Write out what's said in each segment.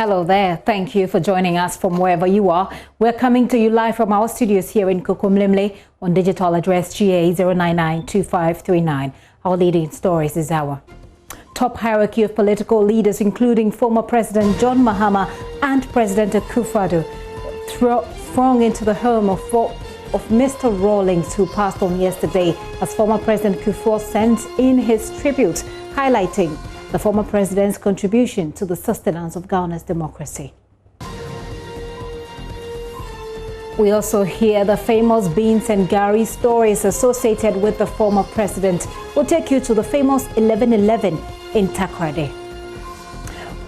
Hello there. Thank you for joining us from wherever you are. We're coming to you live from our studios here in Kokomlemle on digital address GA0992539. Our leading stories this hour. Top hierarchy of political leaders, including former President John Mahama and President Akufo-Addo, throng into the home of Mr. Rawlings, who passed on yesterday, as former President Kufuor sent in his tribute, highlighting the former president's contribution to the sustenance of Ghana's democracy. We also hear the famous beans and Gary stories associated with the former president. We'll take you to the famous 1111 in Takoradi.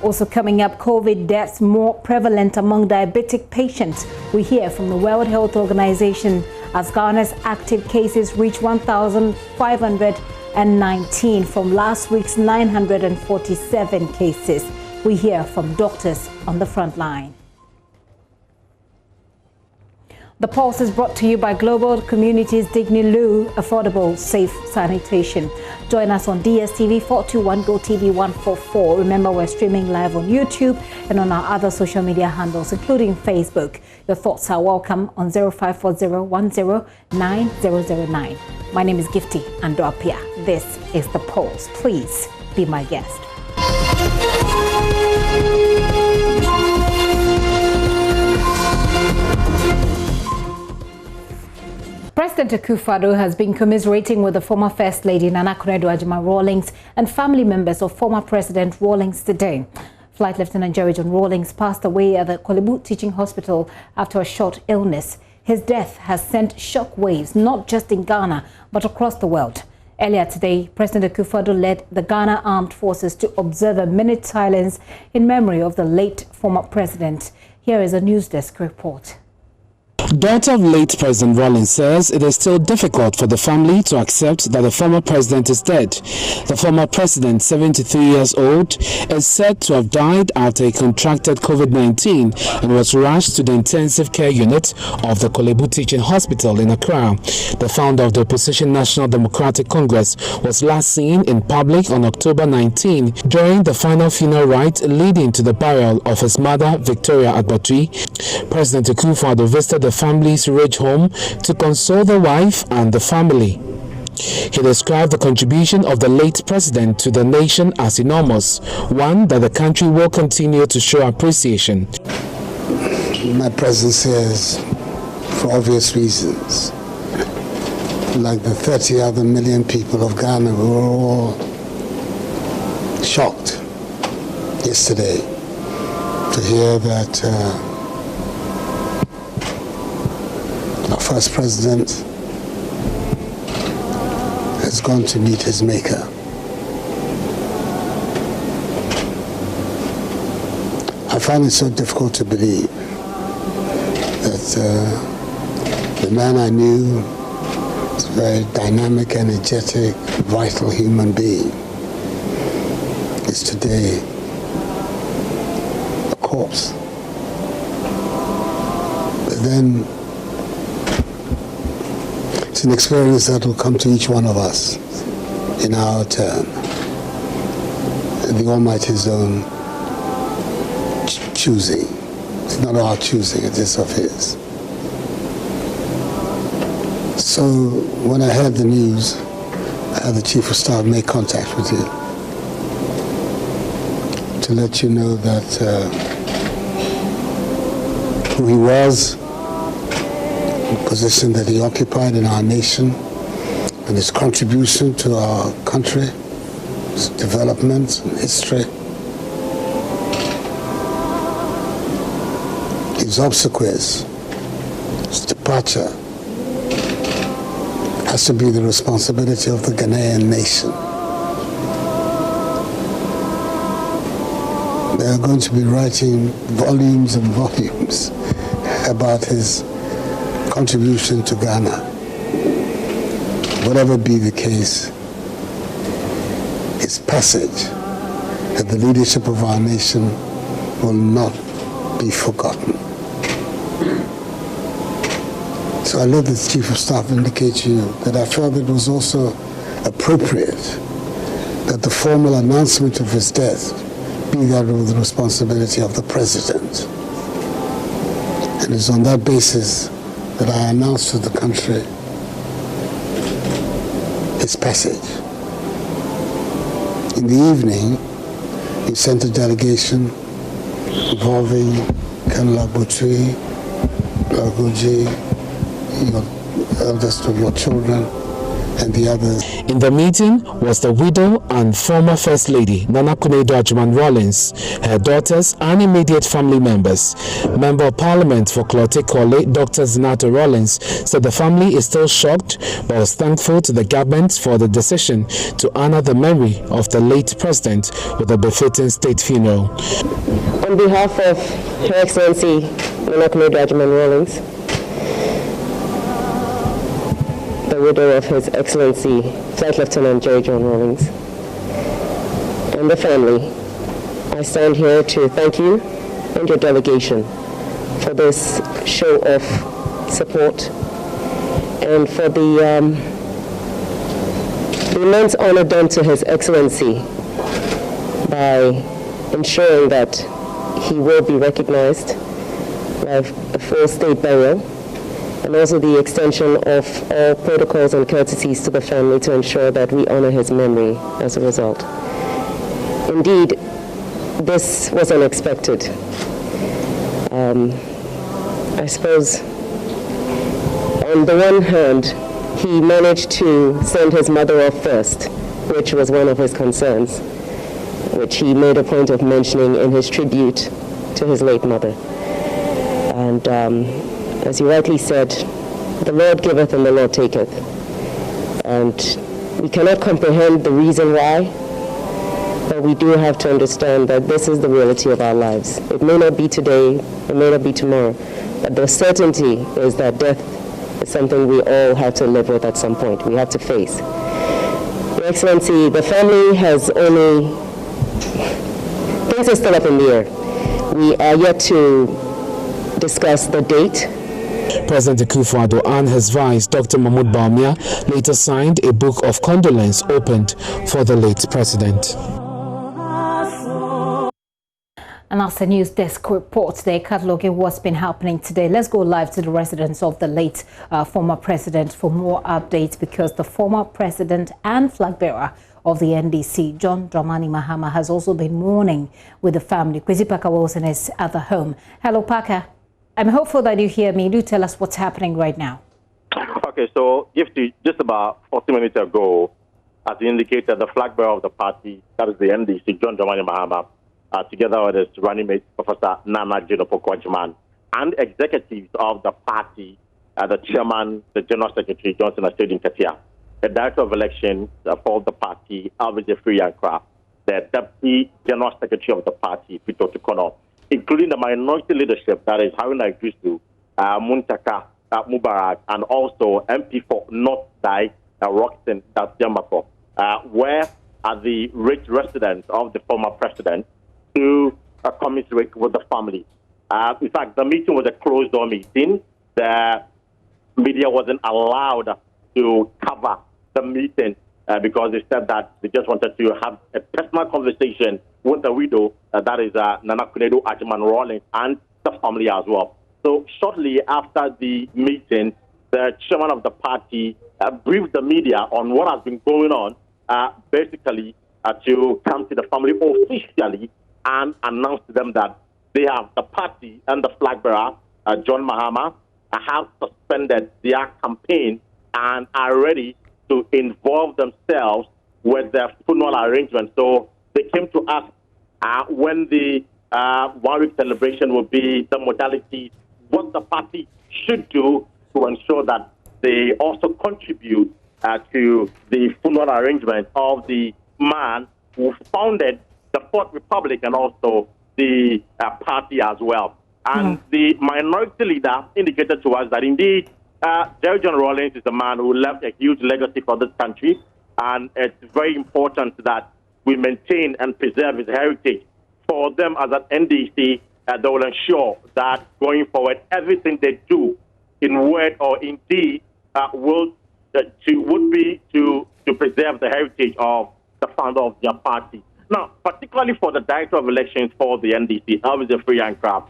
Also coming up, COVID deaths more prevalent among diabetic patients. We hear from the World Health Organization as Ghana's active cases reach 1,519 from last week's 947 cases. We hear from doctors on the front line. The Pulse is brought to you by Global Communities Dignilu, affordable, safe sanitation. Join us on DSTV 421, GoTV 144. Remember, we're streaming live on YouTube and on our other social media handles, including Facebook. Your thoughts are welcome on 0540109009. My name is Gifty Andopia. This is The Pulse. Please be my guest. President Akufo-Addo has been commiserating with the former First Lady Nana Akufo-Addo Rawlings and family members of former President Rawlings today. Flight Lieutenant Jerry John Rawlings passed away at the Kolebu Teaching Hospital after a short illness. His death has sent shock waves not just in Ghana but across the world. Earlier today, President Akufo-Addo led the Ghana Armed Forces to observe a minute silence in memory of the late former president. Here is a news desk report. Daughter of late President Rawlings says it is still difficult for the family to accept that the former president is dead. The former president, 73 years old, is said to have died after he contracted COVID-19 and was rushed to the intensive care unit of the Kolebu Teaching Hospital in Accra. The founder of the opposition National Democratic Congress was last seen in public on October 19 during the final funeral rite leading to the burial of his mother, Victoria Adbatui. President Akufo-Addo visited the family's ridge home to console the wife and the family. He described the contribution of the late president to the nation as enormous, one that the country will continue to show appreciation. My presence here is for obvious reasons. Like the 30 other million people of Ghana, we were all shocked yesterday to hear that our first president has gone to meet his maker. I find it so difficult to believe that the man I knew was a very dynamic, energetic, vital human being is today a corpse. But then it's an experience that will come to each one of us in our turn. The Almighty's own choosing. It's not our choosing, it is of His. So when I heard the news, I had the Chief of Staff make contact with you to let you know that who he was, the position that he occupied in our nation, and his contribution to our country, his development and history, his obsequies, his departure has to be the responsibility of the Ghanaian nation. They are going to be writing volumes and volumes about his contribution to Ghana. Whatever be the case, his passage at the leadership of our nation will not be forgotten. So I let the Chief of Staff indicate to you that I felt it was also appropriate that the formal announcement of his death be that with the responsibility of the president. And it's on that basis that I announced to the country his passage. In the evening, he sent a delegation involving Colonel Abutui, Lagoji, your eldest of your children, and the others. In the meeting was the widow and former First Lady Nana Akunedo Agyemang-Rawlings, her daughters and immediate family members. Member of Parliament for Klote-Korle, Dr. Zinato Rawlings, said the family is still shocked but was thankful to the government for the decision to honor the memory of the late president with a befitting state funeral. On behalf of Her Excellency Nana Akunedo Agyemang-Rawlings, the widow of His Excellency Flight Lieutenant Jerry John Rawlings, and the family, I stand here to thank you and your delegation for this show of support and for the immense honor done to His Excellency by ensuring that he will be recognized by a full state burial, and also the extension of all protocols and courtesies to the family to ensure that we honor his memory as a result. Indeed, this was unexpected. I suppose, on the one hand, he managed to send his mother off first, which was one of his concerns, which he made a point of mentioning in his tribute to his late mother. And as you rightly said, the Lord giveth and the Lord taketh. And we cannot comprehend the reason why, but we do have to understand that this is the reality of our lives. It may not be today, it may not be tomorrow, but the certainty is that death is something we all have to live with at some point. We have to face. Your Excellency, the family has only, things are still up in the air. We are yet to discuss the date. President Akufo-Addo and his vice, Dr. Mahmoud Bawumia, later signed a book of condolence opened for the late president. And as the news desk reports, they're cataloging what's been happening today. Let's go live to the residence of the late former president for more updates, because the former president and flag bearer of the NDC, John Dramani Mahama, has also been mourning with the family. Kwesi Parker Wilson is at the home. Hello, Parker. I'm hopeful that you hear me. Do tell us what's happening right now. Okay, so just about 40 minutes ago, as indicated, the flag bearer of the party, that is the NDC, John Dramani Mahama, together with his running mate, Professor Nana Agyemang, and executives of the party, the chairman, the general secretary, Johnson Astrid Katia, the director of elections for the party, Alvin Jeffrey Yankra, the deputy general secretary of the party, Peter Tukono, including the minority leadership, that is Haruna Idrisu, Muntaka Mubarak, and also MP for North Dai, Roxton, that's Jambako, where are the rich residents of the former president to commiserate with the family. In fact, the meeting was a closed-door meeting. The media wasn't allowed to cover the meeting because they said that they just wanted to have a personal conversation with the widow, that is Nana Akunedo Agyemang-Rawlings, and the family as well. So shortly after the meeting, the chairman of the party briefed the media on what has been going on, basically to come to the family officially and announce to them that they have the party and the flag bearer, John Mahama, have suspended their campaign and are ready to involve themselves with the funeral arrangement. So they came to ask when the 1 week celebration will be, the modality, what the party should do to ensure that they also contribute to the funeral arrangement of the man who founded the Fourth Republic and also the party as well. And the minority leader indicated to us that indeed Jerry John Rawlings is a man who left a huge legacy for this country, and it's very important that we maintain and preserve his heritage. For them as an NDC, they will ensure that going forward, everything they do in word or in deed would be to preserve the heritage of the founder of their party. Now, particularly for the director of elections for the NDC, Elvis Free and Crab,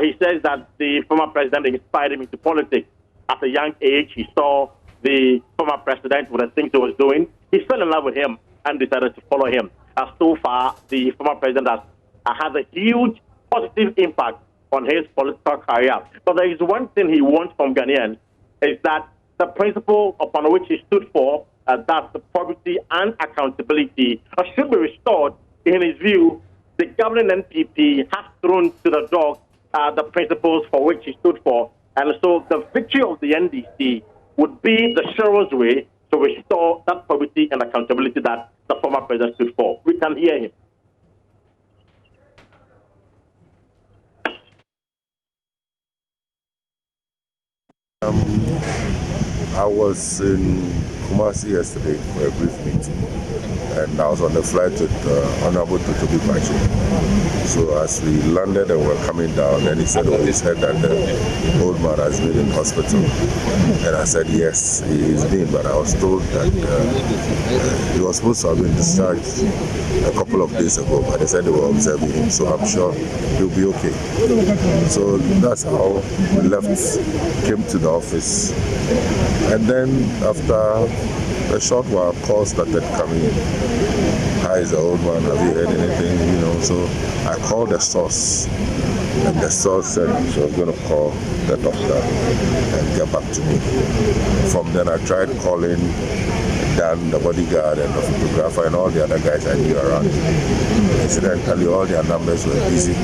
he says that the former president inspired him into politics. At a young age, he saw the former president with the things he was doing. He fell in love with him and decided to follow him. So far, the former president has had a huge positive impact on his political career. But there is one thing he wants from Ghanaians, is that the principle upon which he stood for, that's the probity and accountability, should be restored. In his view, the governing NPP has thrown to the dog the principles for which he stood for. And so the victory of the NDC would be the surest way to restore that probity and accountability that the former president stood for. We can hear him. I was in Kumasi yesterday for a brief meeting, and I was on the flight with Honorable Tutubi Pacho. So as we landed and were coming down, and he said that the old man has been in hospital. And I said, yes, he's been, but I was told that he was supposed to have been discharged a couple of days ago, but they said they were observing him, so I'm sure he'll be okay. So that's how we left, came to the office, and then after a short while, calls started coming in. Hi, is the old man, have you heard anything? You know, so I called the source, and the source said she was going to call the doctor and get back to me. From then I tried calling Dan, the bodyguard, and the photographer, and all the other guys I knew around. Incidentally, all their numbers were busy.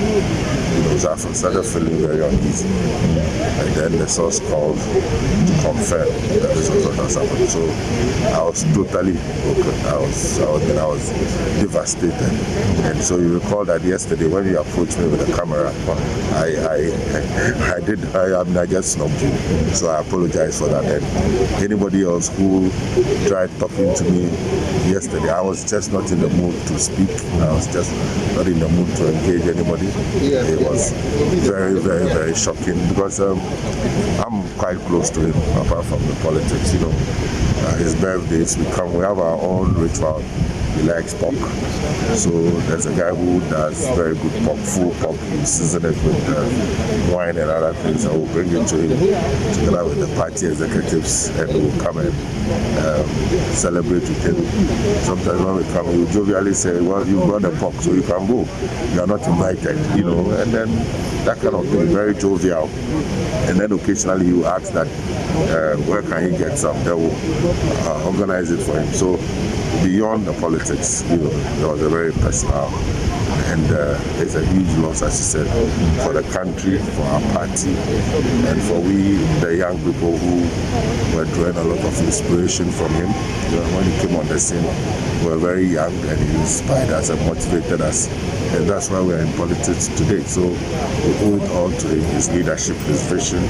So I started feeling very uneasy. And then the source called to confirm that this was what has happened. So I was totally broken. I was devastated. And so you recall that yesterday when you approached me with the camera, I just snubbed you. So I apologize for that. And anybody else who tried talking to me yesterday, I was just not in the mood to speak. I was just not in the mood to engage anybody. It was very, very, very shocking because I'm quite close to him apart from the politics. You know, his birthdays, we have our own ritual. He likes pork. So there's a guy who does very good pork, full pork. He season it with wine and other things, and we'll bring it to him together with the party executives, and we'll come and celebrate with him. Sometimes when we come, we jovially say, well, you brought the pork, so you can go. You are not invited, you know, and then that kind of thing, very jovial. And then occasionally you ask that, where can he get some? They will organize it for him. So beyond the politics, you know, it was a very personal, and it's a huge loss, as you said, for the country, for our party, and for we, the young people who were drawing a lot of inspiration from him. You know, when he came on the scene, we were very young, and he inspired us and motivated us, and that's why we're in politics today. So we owe it all to him, his leadership, his vision,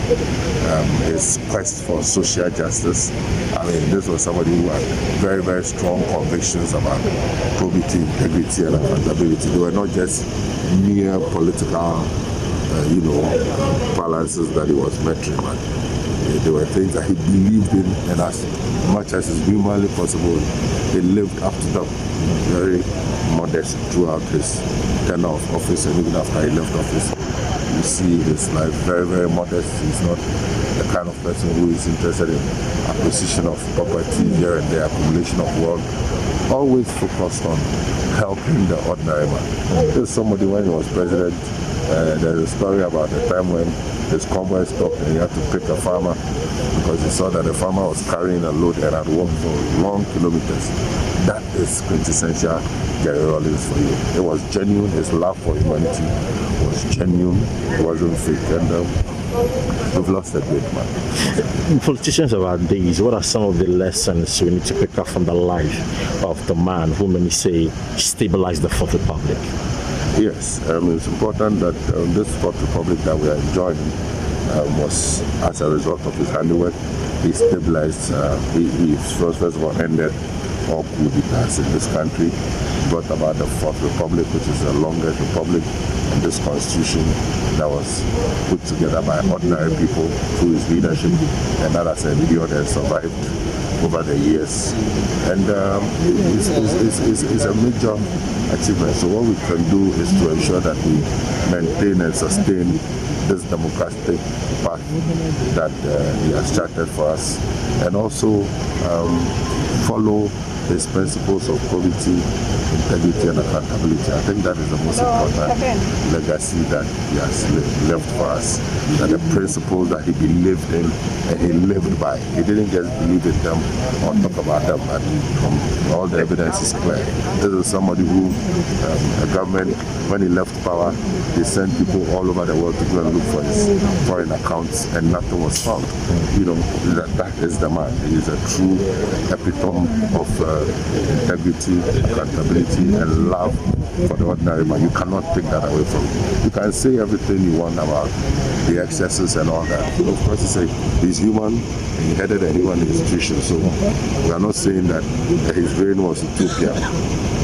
his quest for social justice. I mean, this was somebody who had very, very strong convictions about probity, integrity, and accountability. They were not just mere political, balances that he was measuring, but there were things that he believed in, and as much as is humanly possible, he lived up to them. Very modest throughout his tenure of office, and even after he left office, you see his life very, very modest. He's not the kind of person who is interested in acquisition of property here and there, accumulation of wealth. Always focused on helping the ordinary man. There's somebody, when he was president, there's a story about the time when his convoy stopped and he had to pick a farmer because he saw that the farmer was carrying a load and had walked for long kilometers. That is quintessential Jerry Rawlings for you. It was genuine. His love for humanity was genuine. It wasn't fake. And we've lost a great man. Politicians of our days, what are some of the lessons we need to pick up from the life of the man who many say stabilized the Fourth Republic? Yes, it's important that this Fourth Republic that we are enjoying was as a result of his handiwork. He stabilized, he first of all ended all coup d'etats in this country, brought about the Fourth Republic, which is the longest republic, and this constitution that was put together by ordinary people through his leadership, and that has endured and survived over the years. And it's a major achievement. So what we can do is to ensure that we maintain and sustain this democratic path that he has charted for us, and also follow his principles of probity, integrity, and accountability. I think that is the most important legacy that he has left for us. That the principles that he believed in and he lived by. He didn't just believe in them or talk about them, but from all the evidence is clear. This is somebody who, a government, when he left power, they sent people all over the world to go and look for his foreign accounts, and nothing was found. You know, that is the man. He is a true epitome of integrity, accountability, and love for the ordinary man. You cannot take that away from him. You can say everything you want about the excesses and all that. Of course, he's human, and he headed a human institution, so we are not saying that his reign was utopia.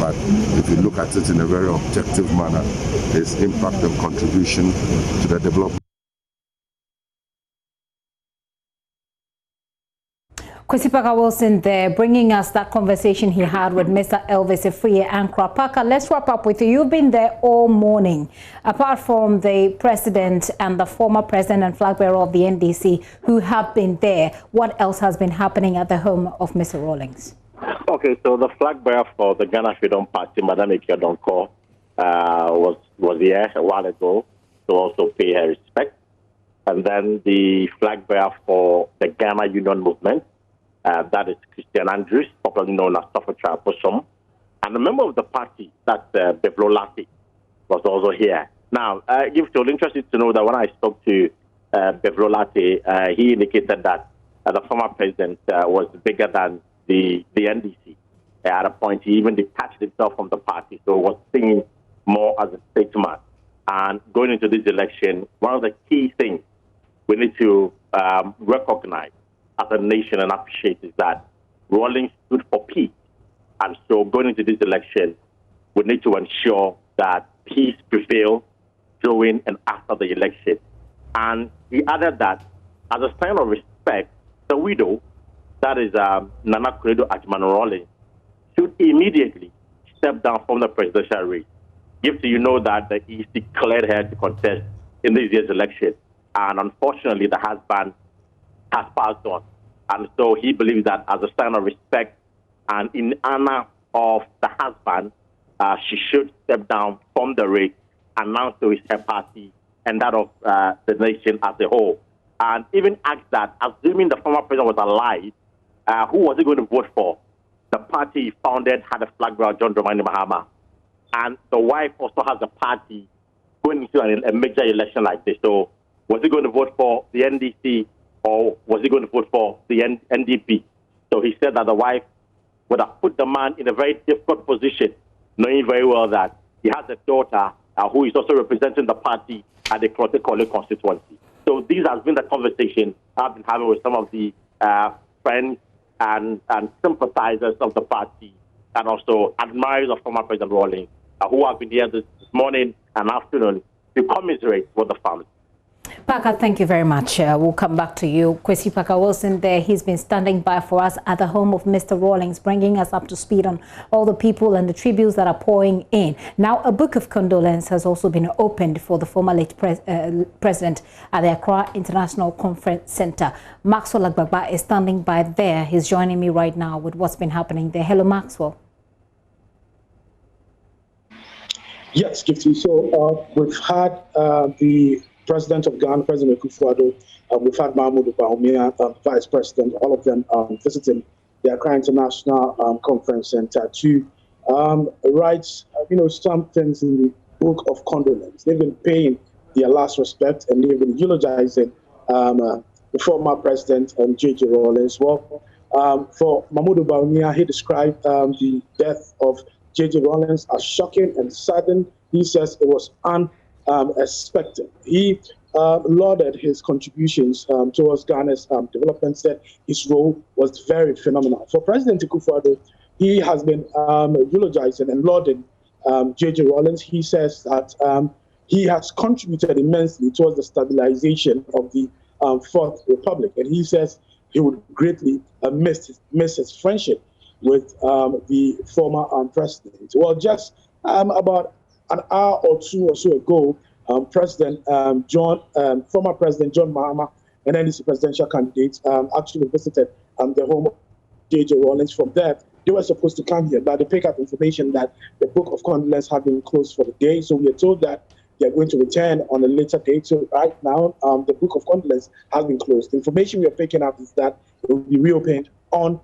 But if you look at it in a very objective manner, his impact and contribution to the development. Kwesi Parker Wilson there, bringing us that conversation he had with Mr. Elvis Afriyie Ankrah. Parker, let's wrap up with you. You've been there all morning. Apart from the president and the former president and flag bearer of the NDC who have been there, what else has been happening at the home of Mr. Rawlings? Okay, so the flag bearer for the Ghana Freedom Party, Madam Ikea Donkor, was here a while ago to also pay her respect. And then the flag bearer for the Ghana Union Movement, that is Christian Andrews, popularly known as Toffa Posom. And a member of the party, that's Bevlo Latte, was also here. Now, you're interested to know that when I spoke to Bevlo Latte, he indicated that the former president was bigger than the NDC. At a point, he even detached himself from the party, so was seen more as a statesman. And going into this election, one of the key things we need to recognize as a nation and appreciate is that Rawlings stood for peace. And so going into this election, we need to ensure that peace prevails during and after the election. And he added that as a sign of respect, the widow, that is Nana Akufo-Addo Rawlings, should immediately step down from the presidential race. Give to you know that the East declared her to contest in this year's election. And unfortunately, the husband has passed on. And so he believes that as a sign of respect and in honor of the husband, she should step down from the race, announce to her party and that of the nation as a whole. And even asked that, assuming the former president was alive, who was he going to vote for? The party he founded had a flag bearer, John Dramani Mahama. And the wife also has a party going into a major election like this. So was he going to vote for the NDC or was he going to vote for the NDP? So he said that the wife would have put the man in a very difficult position, knowing very well that he has a daughter who is also representing the party at the Krote-Korle constituency. So these has been the conversation I've been having with some of the friends and sympathizers of the party and also admirers of former President Rawlings who have been here this morning and afternoon to commiserate with the family. Parker, thank you very much. We'll come back to you. Kwesi Parker Wilson there, he's been standing by for us at the home of Mr. Rawlings, bringing us up to speed on all the people and the tributes that are pouring in. Now, a book of condolence has also been opened for the former late president at the Accra International Conference Center. Maxwell Agbagba is standing by there. He's joining me right now with what's been happening there. Hello, Maxwell. Yes, Gifty. So we've had the President of Ghana, President Akufo-Addo, we've had Mahmoud Bawumia, Vice President, all of them visiting the Accra International Conference Center to write, some things in the book of condolence. They've been paying their last respect and they've been eulogizing the former President J.J. Rawlings. Well, for Mahmoud Bawumia, he described the death of J.J. Rawlings as shocking and sudden. He says it was unexpected. He lauded his contributions towards Ghana's development, said his role was very phenomenal. For President Akufo-Addo, he has been eulogizing and lauding J.J. Rawlings. He says that he has contributed immensely towards the stabilization of the Fourth Republic. And he says he would greatly miss his friendship with the former president. Well, just about an hour or two or so ago, former President John Mahama, an NDC presidential candidate, actually visited the home of J.J. Rawlings. From there, they were supposed to come here, but they picked up information that the book of condolence had been closed for the day. So we are told that they're going to return on a later date. So right now, the book of condolence has been closed. The information we are picking up is that it will be reopened on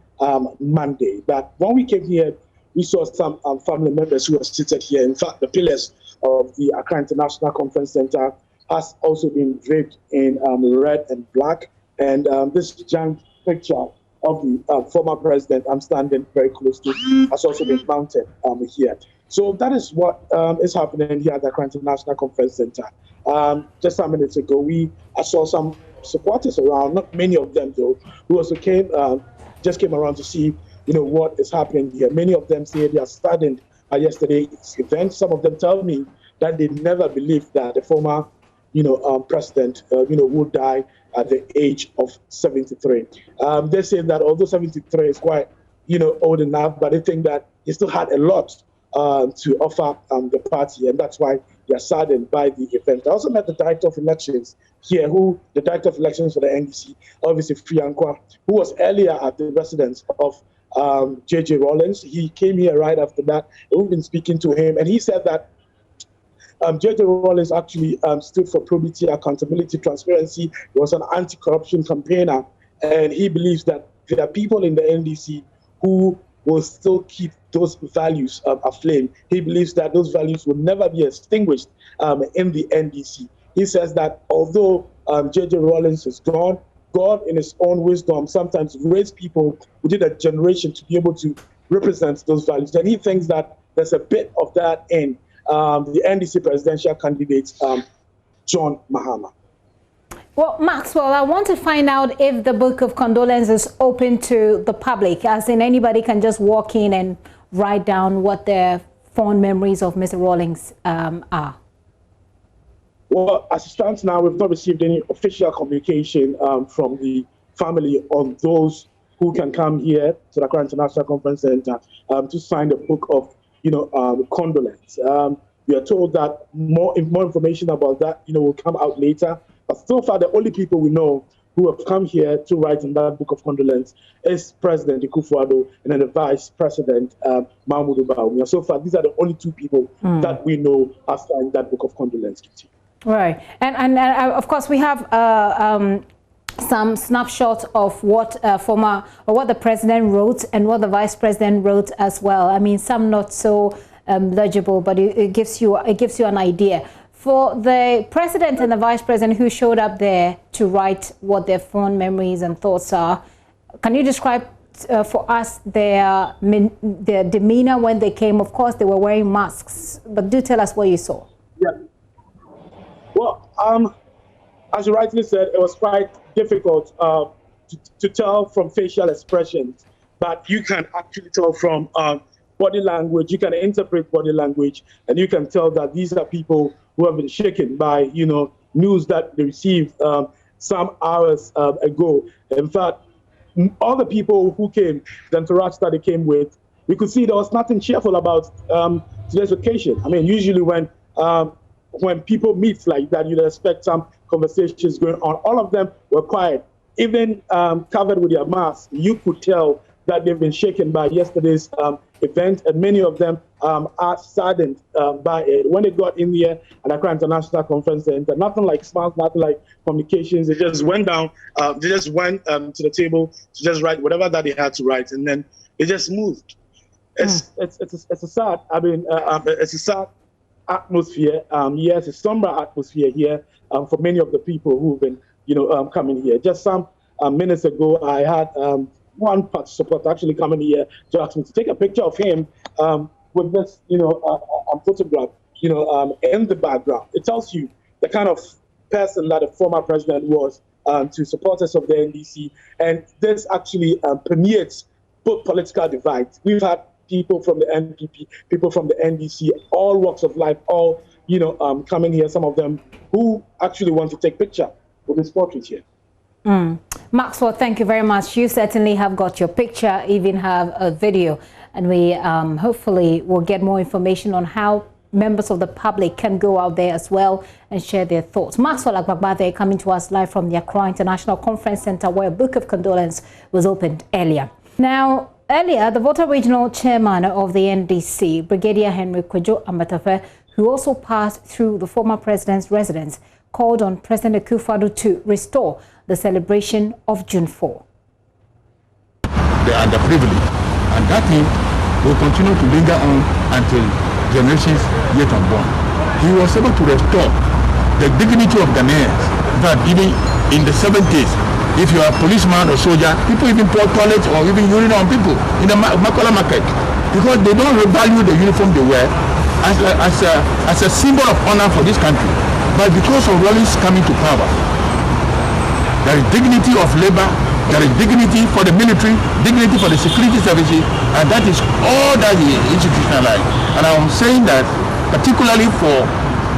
Monday. But when we came here, we saw some family members who were seated here. In fact, the pillars of the Accra International Conference Center has also been draped in red and black. And this giant picture of the former president I'm standing very close to has also been mounted here. So that is what is happening here at the Accra International Conference Center. Just some minutes ago, I saw some supporters around, not many of them though, who also just came around to see what is happening here. Many of them say they are saddened by yesterday's event. Some of them tell me that they never believed that the former president would die at the age of 73. They say that although 73 is quite old enough, but they think that he still had a lot to offer the party, and that's why they are saddened by the event. I also met the director of elections here, the director of elections for the NDC, obviously Fiankwa, who was earlier at the residence of J.J. Rawlings. He came here right after that. We've been speaking to him, and he said that J.J. Rawlings actually stood for probity, accountability, transparency. He was an anti-corruption campaigner, and he believes that there are people in the NDC who will still keep those values aflame. He believes that those values will never be extinguished in the NDC. He says that although J.J. Rawlings is gone, God, in his own wisdom, sometimes raised people within a generation to be able to represent those values. And he thinks that there's a bit of that in the NDC presidential candidate, John Mahama. Well, Maxwell, I want to find out if the book of condolences is open to the public, as in anybody can just walk in and write down what their fond memories of Mr. Rawlings are. Well, as it stands now, we've not received any official communication from the family on those who can come here to the Accra International Conference Center to sign the book of, condolence. We are told that more information about that, will come out later. But so far, the only people we know who have come here to write in that book of condolence is President Akufo-Addo and then the Vice President Mahmoud Bawumia. So far, these are the only two people that we know have signed that book of condolence. Right, and of course we have some snapshots of what what the president wrote and what the vice president wrote as well. I mean, some not so legible, but it gives you an idea. For the president and the vice president who showed up there to write what their fond memories and thoughts are, can you describe for us their demeanor when they came? Of course, they were wearing masks, but do tell us what you saw. Yeah. Well, as you rightly said, it was quite difficult to tell from facial expressions, but you can actually tell from body language. You can interpret body language, and you can tell that these are people who have been shaken by, news that they received some hours ago. In fact, all the people who came, the entourage that they came with, we could see there was nothing cheerful about today's occasion. I mean, usually when people meet like that, you'd expect some conversations going on. All of them were quiet, even covered with their masks. You could tell that they've been shaken by yesterday's event, and many of them are saddened by it. When they got in here at the Accra International Conference Center, nothing like smiles, nothing like communications. They just went down, they just went to the table to just write whatever that they had to write, and then they just moved. It's a sad, it's a sad atmosphere. Yes, a somber atmosphere here for many of the people who've been, coming here. Just some minutes ago, I had one supporter actually coming here to ask me to take a picture of him with this, photograph, in the background. It tells you the kind of person that the former president was to supporters of the NDC, and this actually permeates both political divides. We've had people from the NPP, people from the NDC, all walks of life, all coming here. Some of them who actually want to take picture with this portrait here. Maxwell, thank you very much. You certainly have got your picture, even have a video, and we hopefully will get more information on how members of the public can go out there as well and share their thoughts. Maxwell Agbagbade coming to us live from the Accra International Conference Center, where a book of condolence was opened earlier. Now, earlier, the Volta Regional Chairman of the NDC, Brigadier Henry Kwejo Ambatafe, who also passed through the former president's residence, called on President Akufo-Addo to restore the celebration of June 4. They are underprivileged, and that thing will continue to linger on until generations yet unborn. He was able to restore the dignity of Ghanaians. That even in the 70s, if you are a policeman or soldier, people even pour toilets or even urine on people in the Makola market because they don't value the uniform they wear as a symbol of honor for this country. But because of Rawlings coming to power, there is dignity of labor, there is dignity for the military, dignity for the security services, and that is all that is institutionalized. And I'm saying that particularly for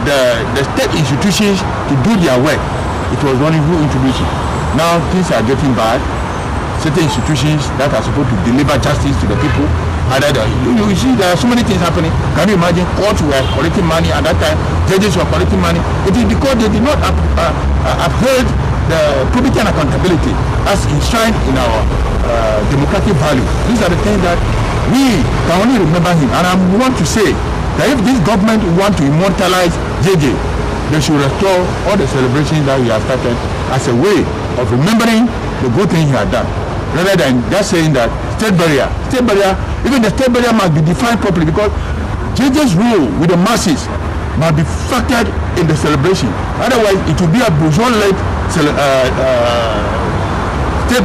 the state institutions to do their work, it was Rawlings who introduced it. Now things are getting bad. Certain institutions that are supposed to deliver justice to the people, you see there are so many things happening. Can you imagine courts were collecting money at that time, judges were collecting money? It is because they did not uphold the probity and accountability as enshrined in our democratic values. These are the things that we can only remember him. And I want to say that if this government want to immortalize JJ, they should restore all the celebrations that we have started as a way of remembering the good thing he had done, rather than just saying that state barrier, even the state barrier must be defined properly, because JJ's rule with the masses must be factored in the celebration. Otherwise, it will be a bourgeois-led state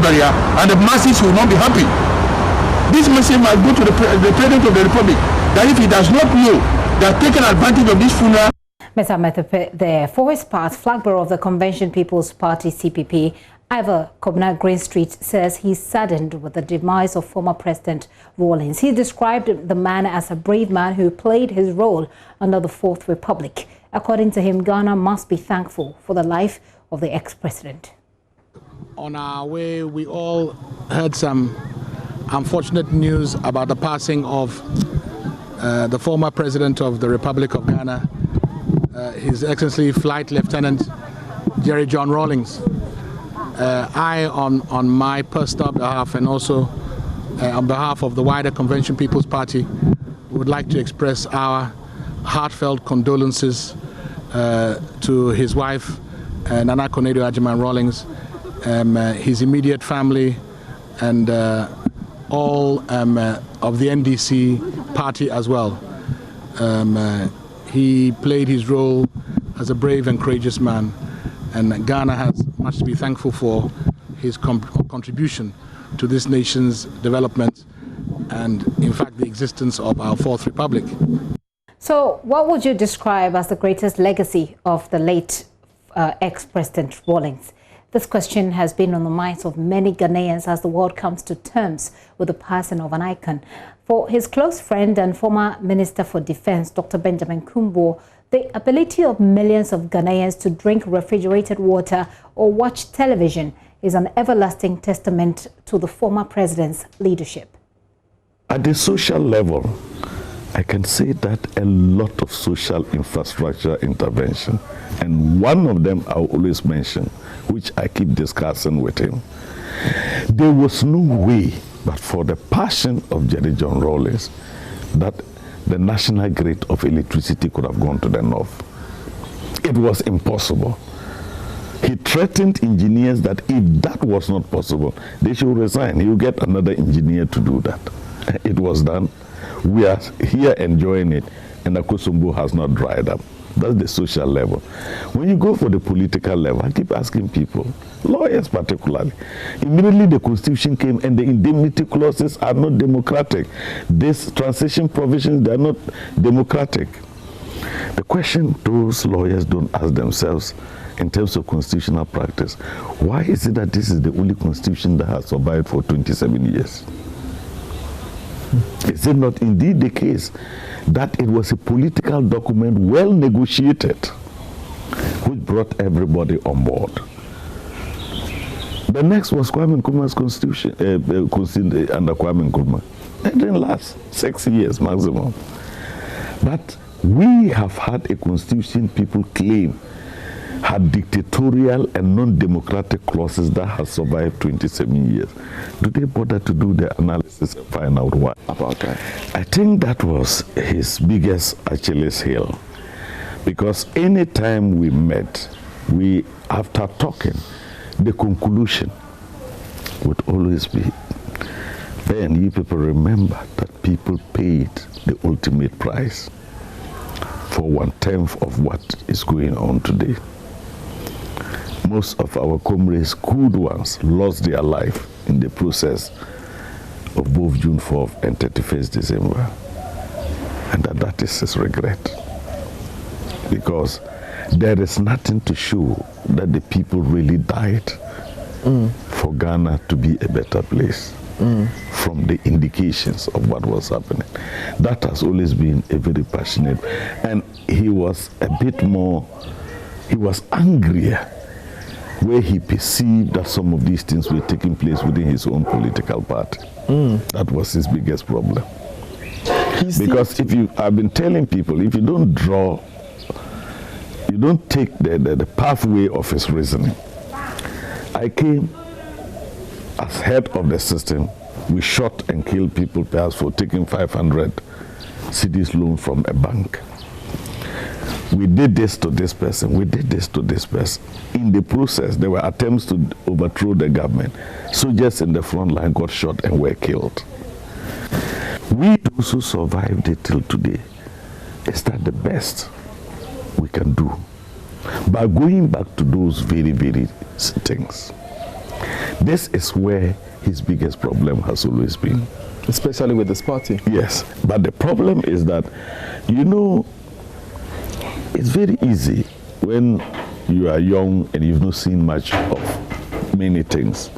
barrier, and the masses will not be happy. This message must go to the President of the Republic, that if he does not know they are taking advantage of this funeral. Mr. Methepe there. For his part, flag bearer of the Convention People's Party, CPP, Ivor Kobna Green Street, says he's saddened with the demise of former President Rawlings. He described the man as a brave man who played his role under the Fourth Republic. According to him, Ghana must be thankful for the life of the ex-president. On our way, we all heard some unfortunate news about the passing of the former President of the Republic of Ghana, His Excellency Flight Lieutenant Jerry John Rawlings. I, on my personal behalf and also on behalf of the wider Convention People's Party, would like to express our heartfelt condolences to his wife, Nana Konadu Agyeman Rawlings, his immediate family, and all of the NDC party as well. He played his role as a brave and courageous man, and Ghana has much to be thankful for his contribution to this nation's development and, in fact, the existence of our Fourth Republic. So what would you describe as the greatest legacy of the late ex-President Rawlings? This question has been on the minds of many Ghanaians as the world comes to terms with the passing of an icon. For his close friend and former Minister for Defense, Dr. Benjamin Kumbo, the ability of millions of Ghanaians to drink refrigerated water or watch television is an everlasting testament to the former president's leadership. At the social level, I can say that a lot of social infrastructure intervention, and one of them I always mention, which I keep discussing with him, there was no way but for the passion of Jerry John Rawlings that the national grid of electricity could have gone to the north. It was impossible. He threatened engineers that if that was not possible, they should resign. He would get another engineer to do that. It was done. We are here enjoying it, and Akosombo has not dried up. That's the social level. When you go for the political level, I keep asking people, lawyers particularly, immediately the Constitution came and the indemnity clauses are not democratic. These transition provisions, they are not democratic. The question those lawyers don't ask themselves in terms of constitutional practice, why is it that this is the only constitution that has survived for 27 years? Is it not indeed the case that it was a political document well negotiated which brought everybody on board? The next was Kwame Nkrumah's constitution, under Kwame Nkrumah. It didn't last 6 years maximum. But we have had a constitution people claim had dictatorial and non-democratic clauses that have survived 27 years. Do they bother to do the analysis and find out why? About that? I think that was his biggest Achilles heel. Because any time we met, after talking, the conclusion would always be, then you people remember that people paid the ultimate price for 1/10 of what is going on today. Most of our comrades, good ones, lost their life in the process of both June 4th and 31st December. And that is his regret. Because there is nothing to show that the people really died for Ghana to be a better place from the indications of what was happening. That has always been a very passionate, and he was a bit more, he was angrier where he perceived that some of these things were taking place within his own political party. That was his biggest problem. Because I've been telling people, if you don't draw, you don't take the pathway of his reasoning. I came as head of the system. We shot and killed people perhaps for taking 500 cedis loan from a bank. We did this to this person, we did this to this person. In the process, there were attempts to overthrow the government. Soldiers in the front line got shot and were killed. We those who survived it till today, is that the best we can do? By going back to those very, very things. This is where his biggest problem has always been. Especially with this party. Yes, but the problem is that, you know, it's very easy when you are young and you've not seen much of many things.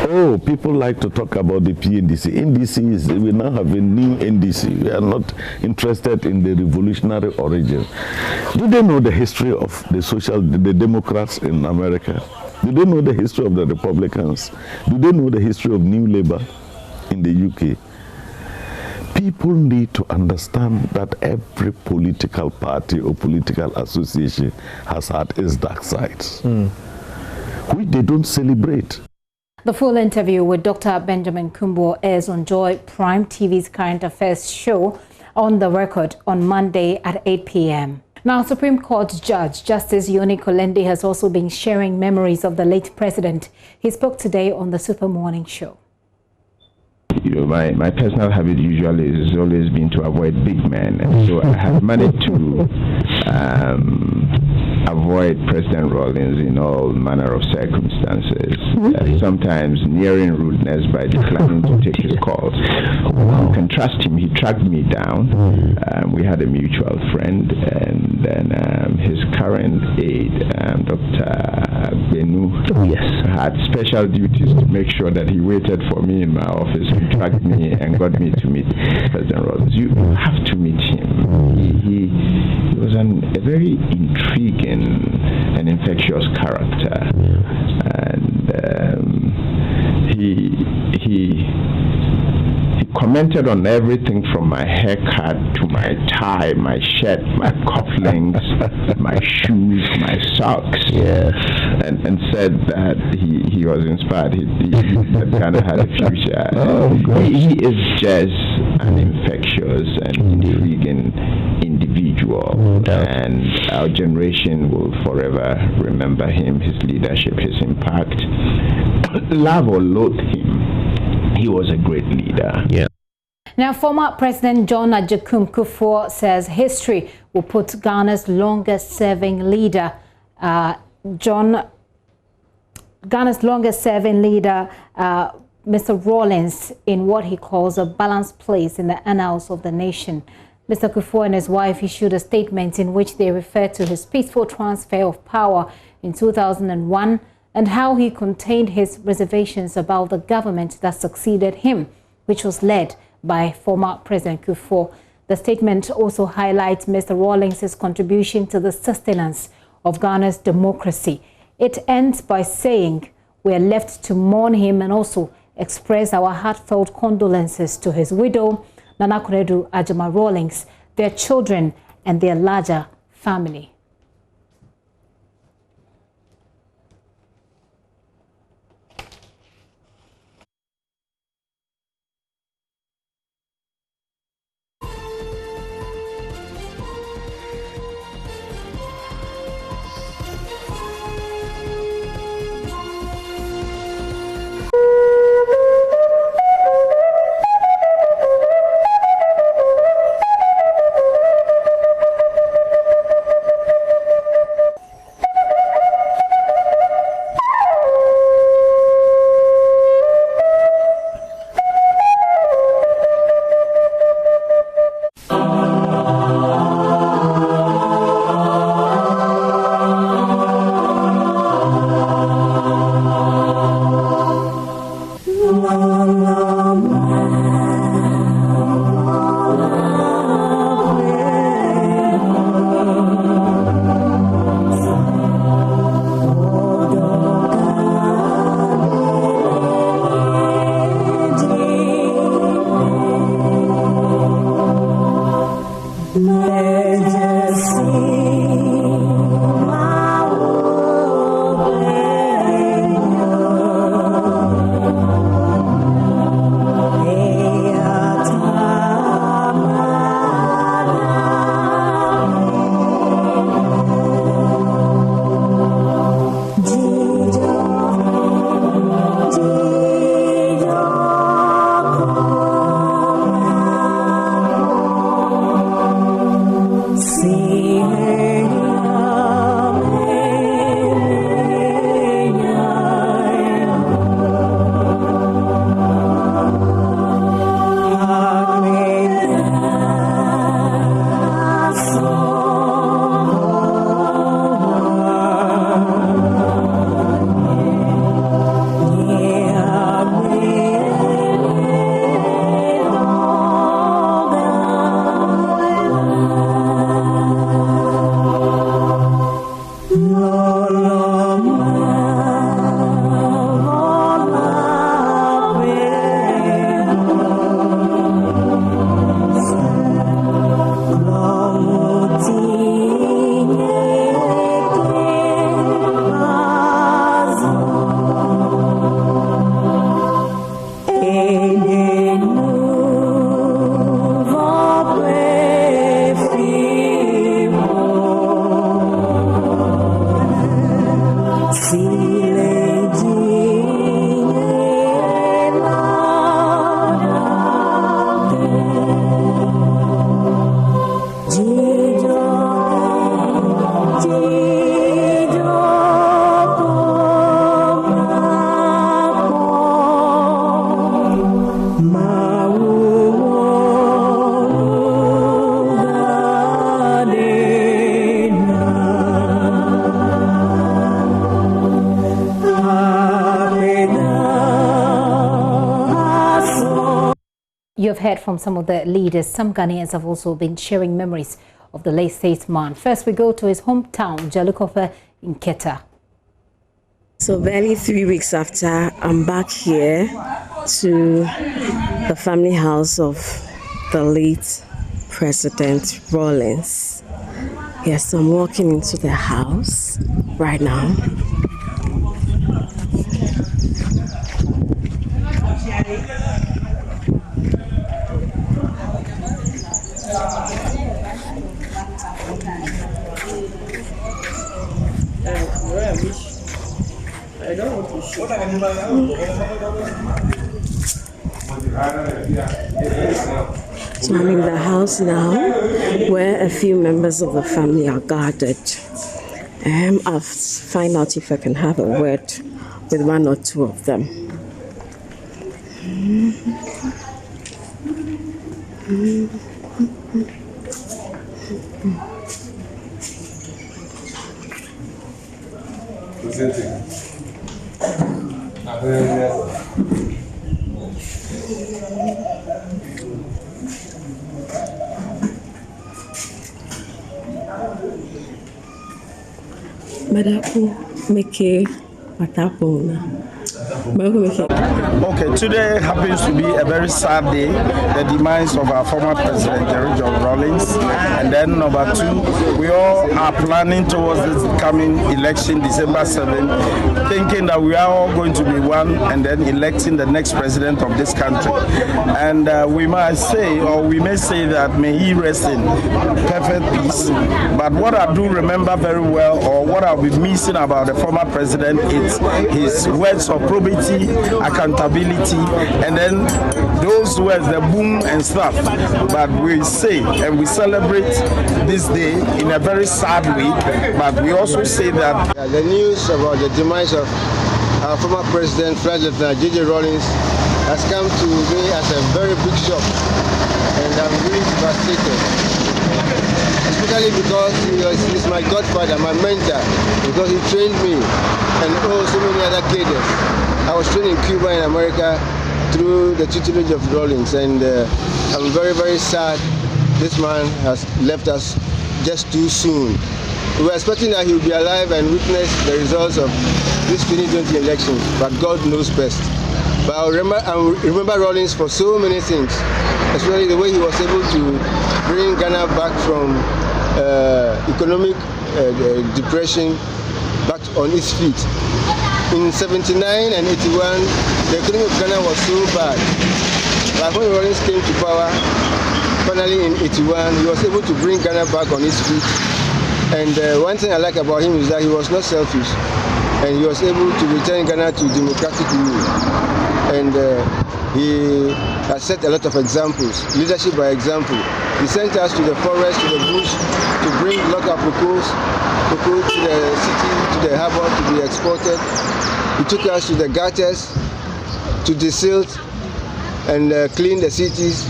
Oh, people like to talk about the PNDC. NDC is, we now have a new NDC. We are not interested in the revolutionary origin. Do they know the history of the Democrats in America? Do they know the history of the Republicans? Do they know the history of New Labour in the UK? People need to understand that every political party or political association has had its dark sides, which they don't celebrate. The full interview with Dr. Benjamin Kumbo airs on Joy Prime TV's Current Affairs show On the Record on Monday at 8 p.m. Now, Supreme Court Judge Justice Yoni Kolende has also been sharing memories of the late president. He spoke today on the Super Morning Show. You know, my personal habit usually has always been to avoid big men. So I have managed to avoid President Rawlings in all manner of circumstances, sometimes nearing rudeness by declining to take his calls. You can trust him. He tracked me down. We had a mutual friend, and then his current aide, Dr. Benu, had special duties to make sure that he waited for me in my office. He tracked me and got me to meet President Rawlings. You have to meet him. He was a very intriguing and infectious character, and he commented on everything from my haircut to my tie, my shirt, my cufflinks, my shoes, my socks, and said that he was inspired. That Ghana had a future. He is just an infectious and intriguing individual, and our generation will forever remember him, his leadership, his impact. Love or loathe him, he was a great leader. Now, former President John Agyekum Kufuor says history will put Ghana's longest-serving leader, Mr. Rawlings, in what he calls a balanced place in the annals of the nation. Mr. Kufuor and his wife issued a statement in which they referred to his peaceful transfer of power in 2001 and how he contained his reservations about the government that succeeded him, which was led by former President Kufuor. The statement also highlights Mr. Rawlings' contribution to the sustenance of Ghana's democracy. It ends by saying, We are left to mourn him and also express our heartfelt condolences to his widow, Nana Akufo-Addo Agyemang-Rawlings, their children, and their larger family. You have heard from some of the leaders. Some Ghanaians have also been sharing memories of the late statesman. First, we go to his hometown, Jalukofe in Keta. So barely 3 weeks after, I'm back here to the family house of the late President Rawlings. Yes, I'm walking into the house right now. I don't want to shoot. So I'm in the house now where a few members of the family are gathered. I'll find out if I can have a word with one or two of them. Madaku Meke Matapona. Okay, today happens to be a very sad day, the demise of our former president, Jerry John Rawlings. And then number 2, we all are planning towards this coming election, December 7th, thinking that we are all going to be one and then electing the next president of this country. And we might say, or we may say that may he rest in perfect peace. But what I do remember very well, or what I'll be missing about the former president, is his words of probity, accountability, and then those words, the boom and stuff. But we say and we celebrate this day in a very sad way, but we also say that the news about the demise of our former president, Flight Lieutenant J.J. Rawlings, has come to me as a very big shock, and I'm really devastated. Especially because he's my godfather, my mentor, because he trained me and so many other cadets. I was trained in Cuba and America through the tutelage of Rawlings, and I'm very, very sad this man has left us just too soon. We were expecting that he would be alive and witness the results of this 2020 elections, but God knows best. But I remember Rawlings for so many things, especially the way he was able to bring Ghana back from economic depression back on its feet. In 79 and 81, the economy of Ghana was so bad. But when Rawlings came to power, finally in 81, he was able to bring Ghana back on its feet. And one thing I like about him is that he was not selfish, and he was able to return Ghana to democratic rule. And he has set a lot of examples, leadership by example. He sent us to the forest, to the bush, to bring local cocoa to the city, to the harbor to be exported. He took us to the gutters, to desilt and clean the cities.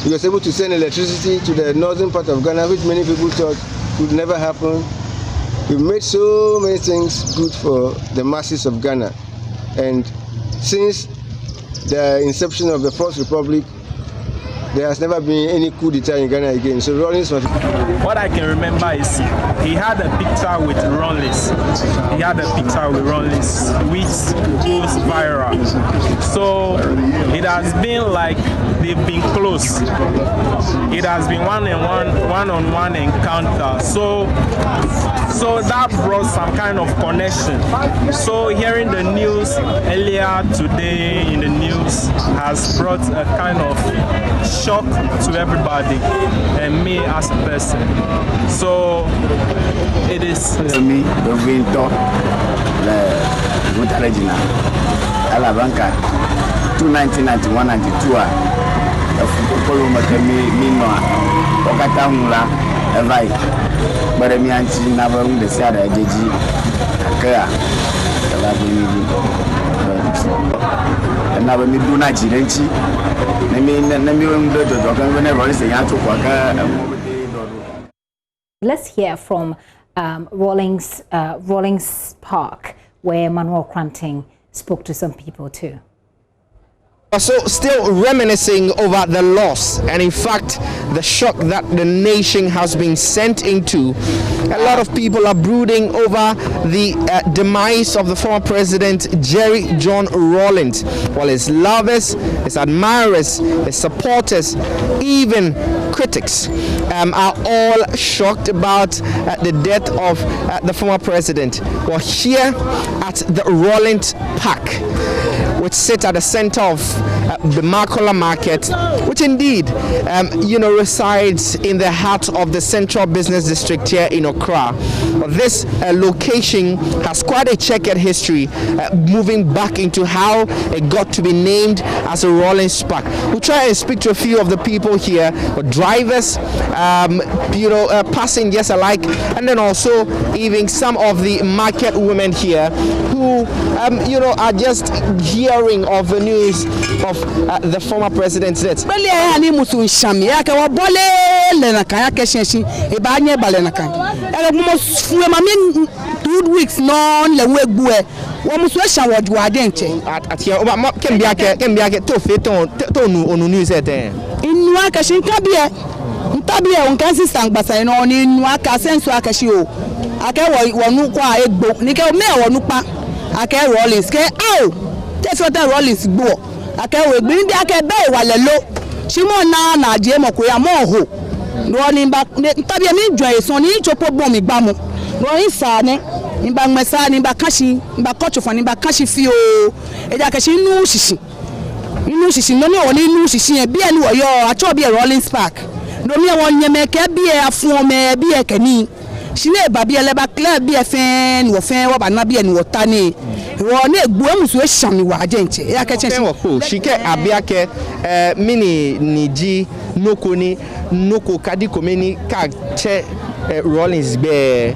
He was able to send electricity to the northern part of Ghana, which many people thought would never happen. He made so many things good for the masses of Ghana. And since the inception of the Fourth Republic, there has never been any coup d'etat in Ghana again. So Rawlings was... What I can remember is he had a picture with Rawlings. He had a picture with Rawlings which goes viral. So it has been like they've been close. It has been one-on-one encounter. So that brought some kind of connection. So hearing the news earlier today in the news has brought a kind of shock to everybody and me as a person. So it is me Alabanca 1991 92 Polo Mino Okatamula Evai Baremianchi Navarun de Sada Deji Akea and now we do not chilenchi. Let's hear from Rawlings Park, where Manuel Kranting spoke to some people too. So still reminiscing over the loss and in fact the shock that the nation has been sent into. A lot of people are brooding over the demise of the former president Jerry John Rawlings, while his lovers, his admirers, his supporters, even critics are all shocked about the death of the former president. Well, here at the Rawlings Park, which sits at the center of the Makola Market, which indeed, resides in the heart of the central business district here in Accra. This location has quite a checkered history, moving back into how it got to be named as a Rawlings Park. We'll try and speak to a few of the people here, drivers, passengers alike, and then also even some of the market women here who, are just hearing of the news of the former president's death. 2 weeks no le wegbu wo muso ehia wodu adenche atia kembiake to feton to onu news ete inu akashi ntabie onkan sister ngbasa no ni inu aka senso akashi o ake wonu kwa egbo ni ke me wonu pa ake Rawlings ke Tefota Rollins go. Ake we bring the ake be walelo. Shimo na die mo ko ya mo ho. Rolling back tabi mi joy so ni chopo bom mi gba mo. Rolling sa ne nimba ngmesa nimba kashi nimba kochofo nimba kashi fi o. Eja kashi nu shishi. Inu shishi no ni woni nu shishi e bi enu oyo acho bi Rolling Spark. No mi won nyeme ke bi e afun me bi e kani. Shile ba bi ele ba clear bi e fen wo ba na bi enu wo tani. Wo na egbu emusu e shami wa ajenche. Ya ke chenche. Shike abiake mini niji nokoni noko kadi komeni ka che Rollins be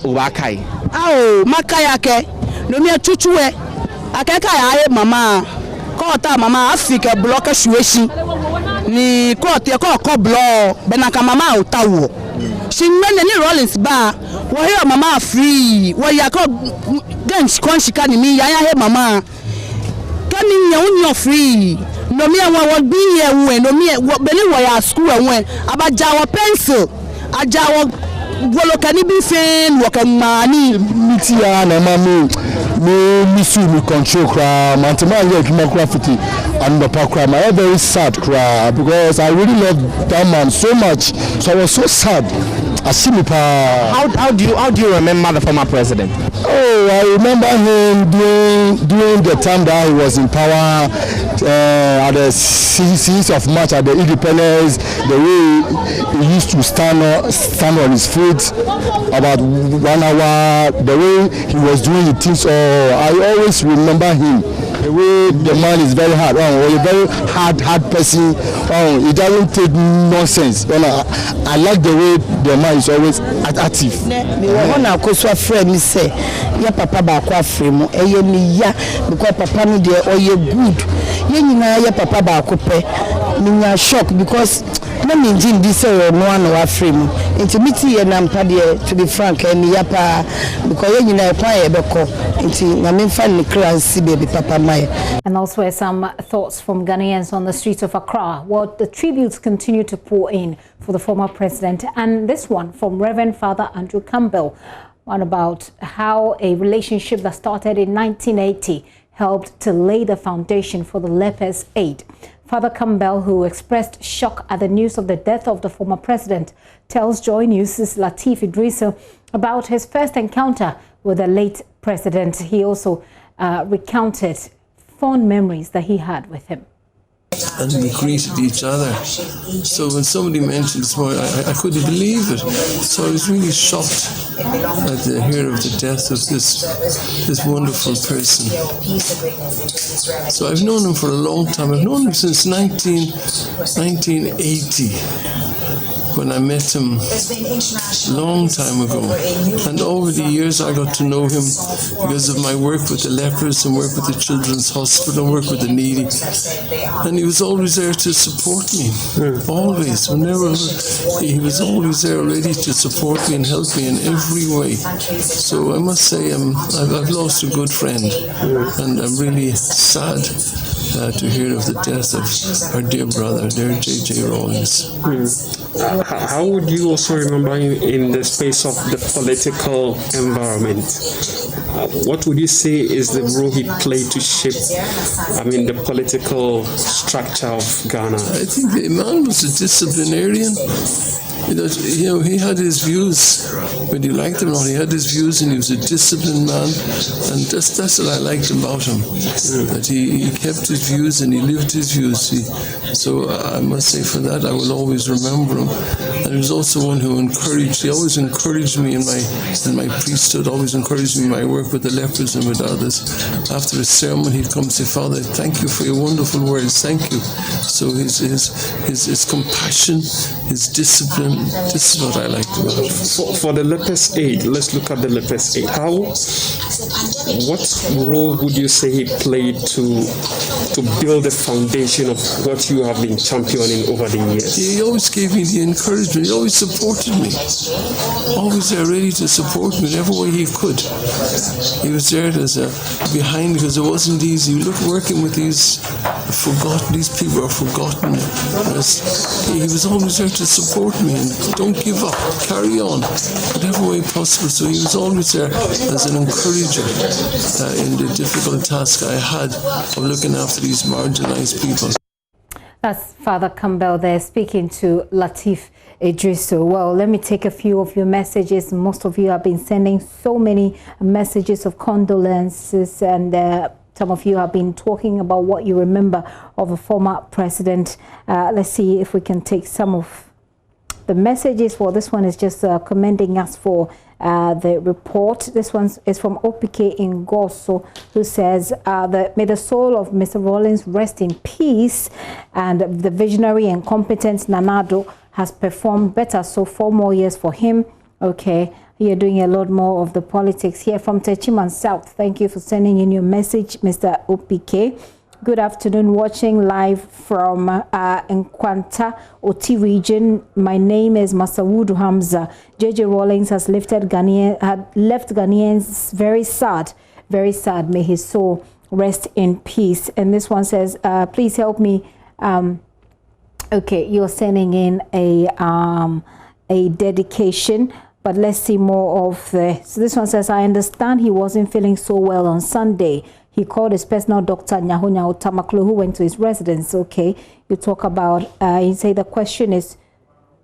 Ubakai. Awo makaya ke no mi chuchuwe akeka ya mama ko ta mama Africa block shueshi ni ko te ko block benaka mama utawo shinmene ni Rollins ba wo he mama free wo ya ko ganch konshika ni mi ya he mama kami nya unyo free no mi awon wo bi ye wen no mi beni wo ya school wen abaja wo pencil aja wo golo kani bi fen wo kan mani mitia na mami me misu mi control kra mantema ye kuma kra fiti and the pakra my very sad kra because I really love that man so much, so I was so sad. How do you remember the former president? Oh, I remember him during the time that he was in power at the 6th of March at the Independence. The way he used to stand on his feet about 1 hour. The way he was doing the things. I always remember him. The way the man is very hard. A very hard person. He doesn't take nonsense. I like the way the man is always active. Me wanna go so friend me say, ya papa ba kwa frame eye me ya because papa no dey oye good. Ye nyina ya papa ba ko pe. Me nya shock because na me njin di say no one wa frame. Intimity ye na mpa de to be frank me ya pa because ye nyina kwa ye beko. Inti na me fa ni class baby papa my. And elsewhere, some thoughts from Ghanaians on the streets of Accra. Well, the tributes continue to pour in for the former president. And this one from Reverend Father Andrew Campbell, one about how a relationship that started in 1980 helped to lay the foundation for the lepers' aid. Father Campbell, who expressed shock at the news of the death of the former president, tells JoyNews' Latif Idrissa about his first encounter with the late president. He also recounted fond memories that he had with him. And we greeted each other. So when somebody mentioned this morning, I couldn't believe it. So I was really shocked at the hear of the death of this wonderful person. So I've known him for a long time. I've known him since 1980. When I met him a long time ago. And over the years I got to know him because of my work with the lepers and work with the Children's Hospital and work with the needy. And he was always there to support me. Always. Whenever he was always there ready to support me and help me in every way. So I must say I've lost a good friend. And I'm really sad to hear of the death of our dear brother, dear J.J. Rawlings. How would you also remember him in the space of the political environment? What would you say is the role he played to shape, the political structure of Ghana? I think the man was a disciplinarian. He had his views, whether you liked him or not. He had his views, and he was a disciplined man, and that's what I liked about him. That he kept his views and he lived his views. So I must say, for that, I will always remember him. And he was also one who encouraged. He always encouraged me in my priesthood. Always encouraged me in my work with the lepers and with others. After a sermon, he'd come and say, "Father, thank you for your wonderful words. Thank you." So his compassion, his discipline. This is what I like about it. For the lepers aid, let's look at the lepers aid. What role would you say he played to build the foundation of what you have been championing over the years? He always gave me the encouragement. He always supported me. Always there ready to support me in every way he could. He was there as behind because it wasn't easy. Look, working with these people are forgotten. He was always there to support me. and don't give up, carry on, whatever way possible. So he was always there as an encourager in the difficult task I had of looking after these marginalized people. That's Father Campbell there speaking to Latif Idrisu. Well, let me take a few of your messages. Most of you have been sending so many messages of condolences, and some of you have been talking about what you remember of a former president. Let's see if we can take some of the messages. Well, this one is just commending us for the report. This one is from OPK in Goso, who says that may the soul of Mr. Rawlings rest in peace, and the visionary and competent Nanado has performed better. So 4 more years for him. Okay, you're doing a lot more of the politics here from Techiman South. Thank you for sending in your message, Mr. OPK. Good afternoon, watching live from Nkwanta, Oti region. My name is Masawudu Hamza. JJ Rawlings has left Ghanaians very sad, very sad. May his soul rest in peace. And this one says, please help me. Okay, you're sending in a dedication, but let's see more of the. So this one says, I understand he wasn't feeling so well on Sunday. He called his personal doctor, Nyaho Tamaklo, who went to his residence. Okay, you talk about, you say the question is,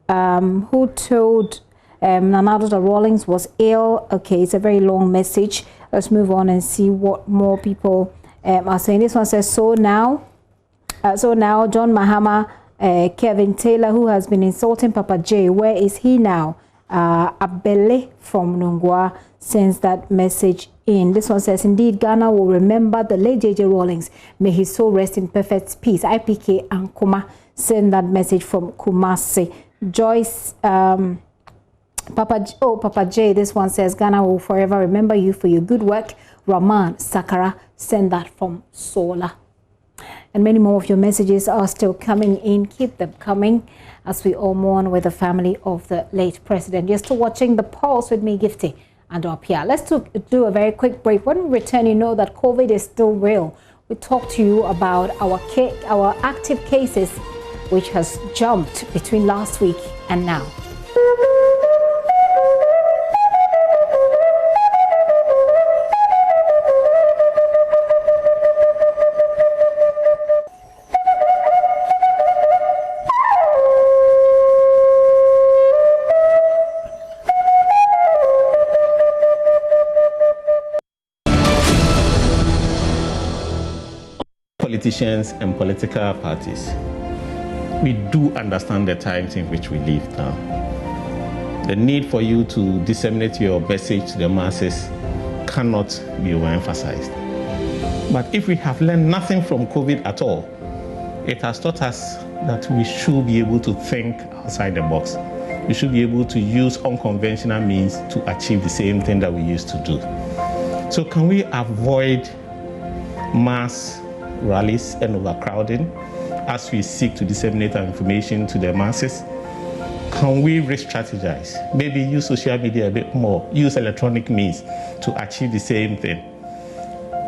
who told Nanado that Rawlings was ill? Okay, it's a very long message. Let's move on and see what more people are saying. This one says, so now John Mahama, Kevin Taylor, who has been insulting Papa J, where is he now? Abele from Nungwa sends that message in. This one says, indeed, Ghana will remember the late JJ Rawlings. May his soul rest in perfect peace. IPK and Kuma send that message from Kumasi. Joyce, Papa J, this one says, Ghana will forever remember you for your good work. Rahman Sakara send that from Sola. And many more of your messages are still coming in. Keep them coming as we all mourn with the family of the late president. You're still watching The Pulse with me, Gifty and Opia. Let's do a very quick break. When we return, you know that COVID is still real. We talk to you about our active cases, which has jumped between last week and now. Politicians and political parties, we do understand the times in which we live now. The need for you to disseminate your message to the masses cannot be overemphasized. But if we have learned nothing from COVID at all, it has taught us that we should be able to think outside the box. We should be able to use unconventional means to achieve the same thing that we used to do. So can we avoid mass rallies and overcrowding as we seek to disseminate our information to the masses? Can we re-strategize? Maybe use social media a bit more, use electronic means to achieve the same thing.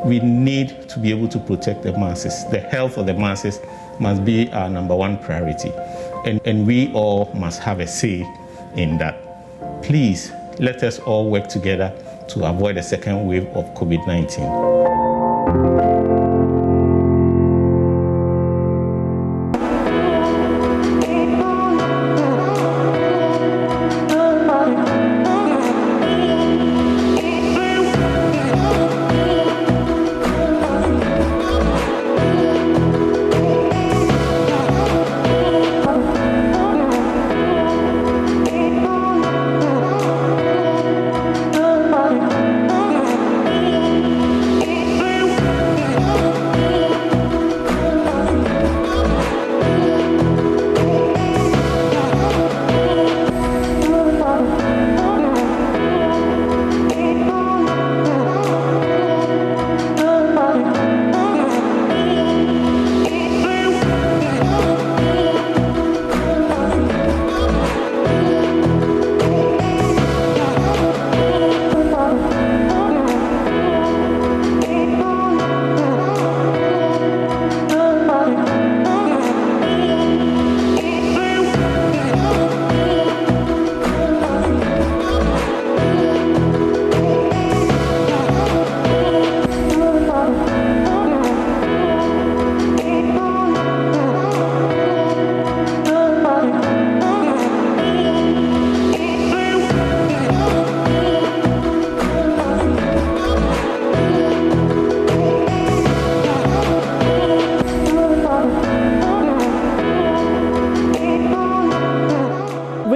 We need to be able to protect the masses. The health of the masses must be our #1 priority. And we all must have a say in that. Please, let us all work together to avoid a second wave of COVID-19.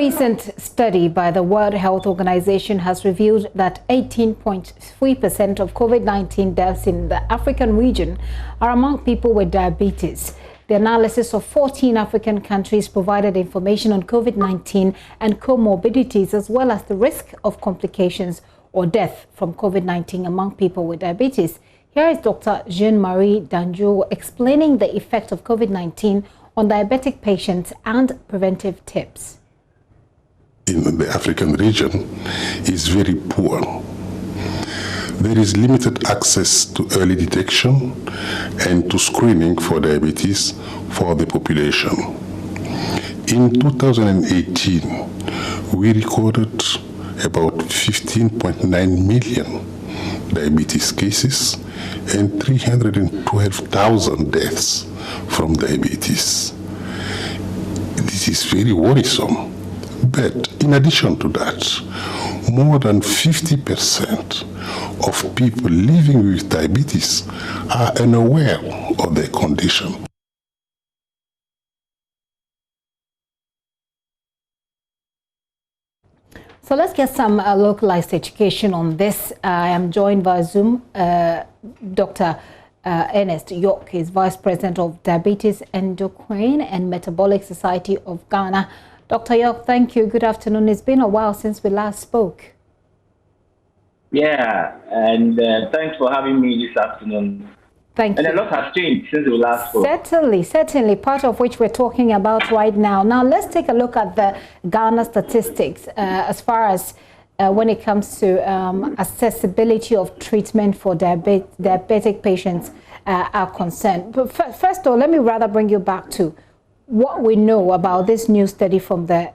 recent study by the World Health Organization has revealed that 18.3% of COVID-19 deaths in the African region are among people with diabetes. The analysis of 14 African countries provided information on COVID-19 and comorbidities, as well as the risk of complications or death from COVID-19 among people with diabetes. Here is Dr. Jean-Marie Danjo explaining the effect of COVID-19 on diabetic patients and preventive tips. In the African region is very poor. There is limited access to early detection and to screening for diabetes for the population. In 2018, we recorded about 15.9 million diabetes cases and 312,000 deaths from diabetes. This is very worrisome. But in addition to that, more than 50% of people living with diabetes are unaware of their condition. So let's get some localized education on this. I am joined by Zoom. Dr. Ernest York is Vice President of Diabetes, Endocrine and Metabolic Society of Ghana. Dr. York, thank you. Good afternoon. It's been a while since we last spoke. Yeah, and thanks for having me this afternoon. Thank you. And a lot has changed since we last spoke. Certainly, part of which we're talking about right now. Now, let's take a look at the Ghana statistics as far as when it comes to accessibility of treatment for diabetic patients are concerned. But first of all, let me rather bring you back to what we know about this new study from the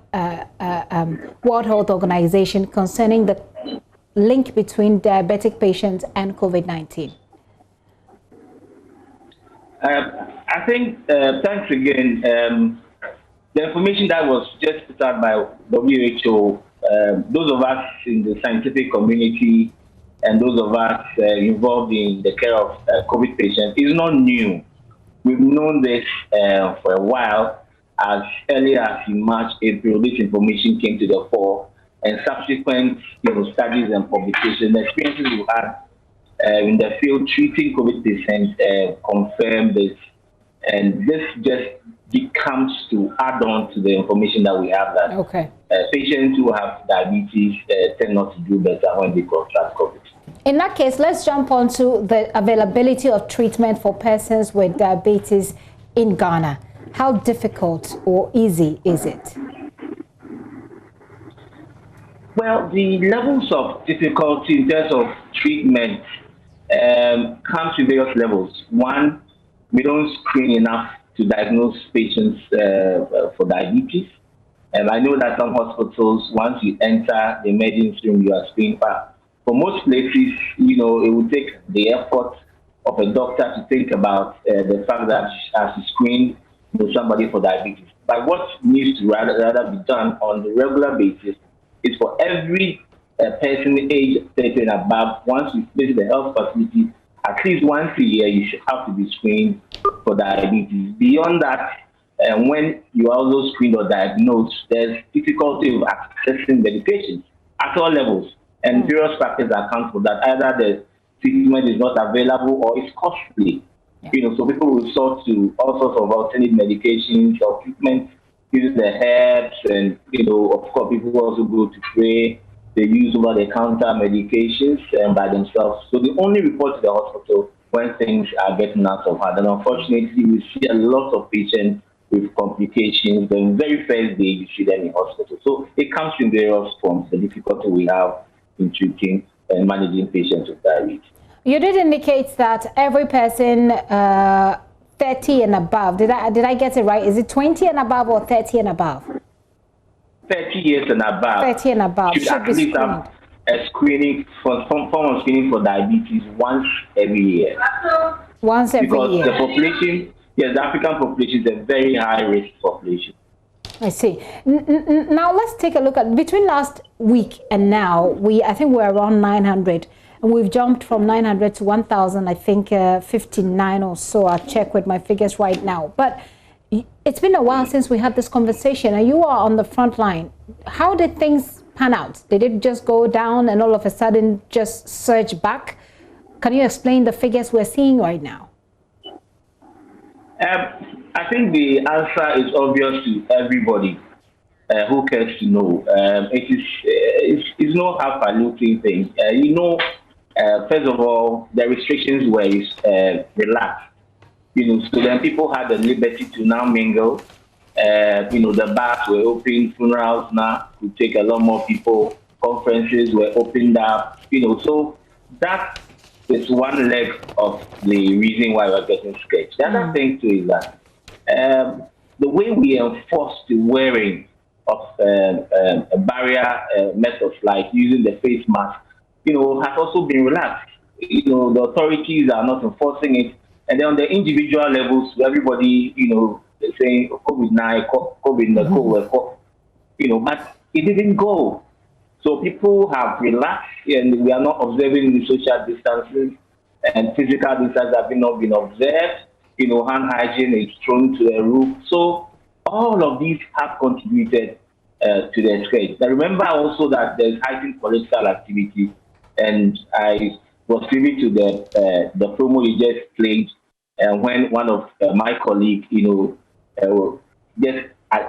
World Health Organization concerning the link between diabetic patients and COVID-19. I think, thanks again, the information that was just put out by WHO, those of us in the scientific community and those of us involved in the care of COVID patients is not new. We've known this for a while. As early as in March, April, this information came to the fore, and subsequent studies and publications, the experiences we've had in the field treating COVID patients confirm this, and this just becomes to add on to the information that we have that patients who have diabetes tend not to do better when they contract COVID. In that case, let's jump on to the availability of treatment for persons with diabetes in Ghana. How difficult or easy is it? Well, the levels of difficulty in terms of treatment comes to various levels. One, we don't screen enough to diagnose patients for diabetes. I know that some hospitals, once you enter the emergency room, you are screened for most places, it will take the effort of a doctor to think about the fact that as you screen somebody for diabetes. But what needs to rather be done on a regular basis is for every person aged 30 and above, once you visit the health facility, at least once a year, you should have to be screened for diabetes. Beyond that, when you are also screened or diagnosed, there's difficulty of accessing medications at all levels. And various factors account for that. Either the treatment is not available or it's costly. So people will resort to all sorts of alternate medications or treatments, use the herbs, and of course, people also go to pray. They use over-the-counter medications by themselves. So they only report to the hospital when things are getting out of hand. And unfortunately, we see a lot of patients with complications. The very first day you see them in hospital. So it comes in various forms. The difficulty we have in treating and managing patients with diabetes. You did indicate that every person 30 and above, did I get it right? Is it 20 and above or 30 and above? 30 years and above. 30 and above should at least have a screening, form of screening for diabetes once every year. Once every year. Because the population, yes, the African population is a very high risk population. I see. Now let's take a look at between last week and now. I think we're around 900, and we've jumped from 900 to 1,000. I think 59 or so. I'll check with my figures right now. But It's been a while since we had this conversation, and you are on the front line. How did things pan out? Did it just go down and all of a sudden just surge back? Can you explain the figures we're seeing right now? I think the answer is obvious to everybody who cares to know. It's not half-looking thing. First of all, the restrictions were relaxed. So then people had the liberty to now mingle. The bars were open, funerals now could take a lot more people, conferences were opened up, so that is one leg of the reason why we're getting scared. The other thing too is that the way we enforce the wearing of barrier methods like using the face mask, has also been relaxed. The authorities are not enforcing it. And then on the individual levels, everybody, saying COVID-19, COVID, but it didn't go. So people have relaxed, and we are not observing the social distancing, and physical distance have not been observed. Hand hygiene is thrown to the roof. So all of these have contributed to the spread. Now remember also that there's heightened political activity, and I was privy to the promo you just played. When one of my colleagues, just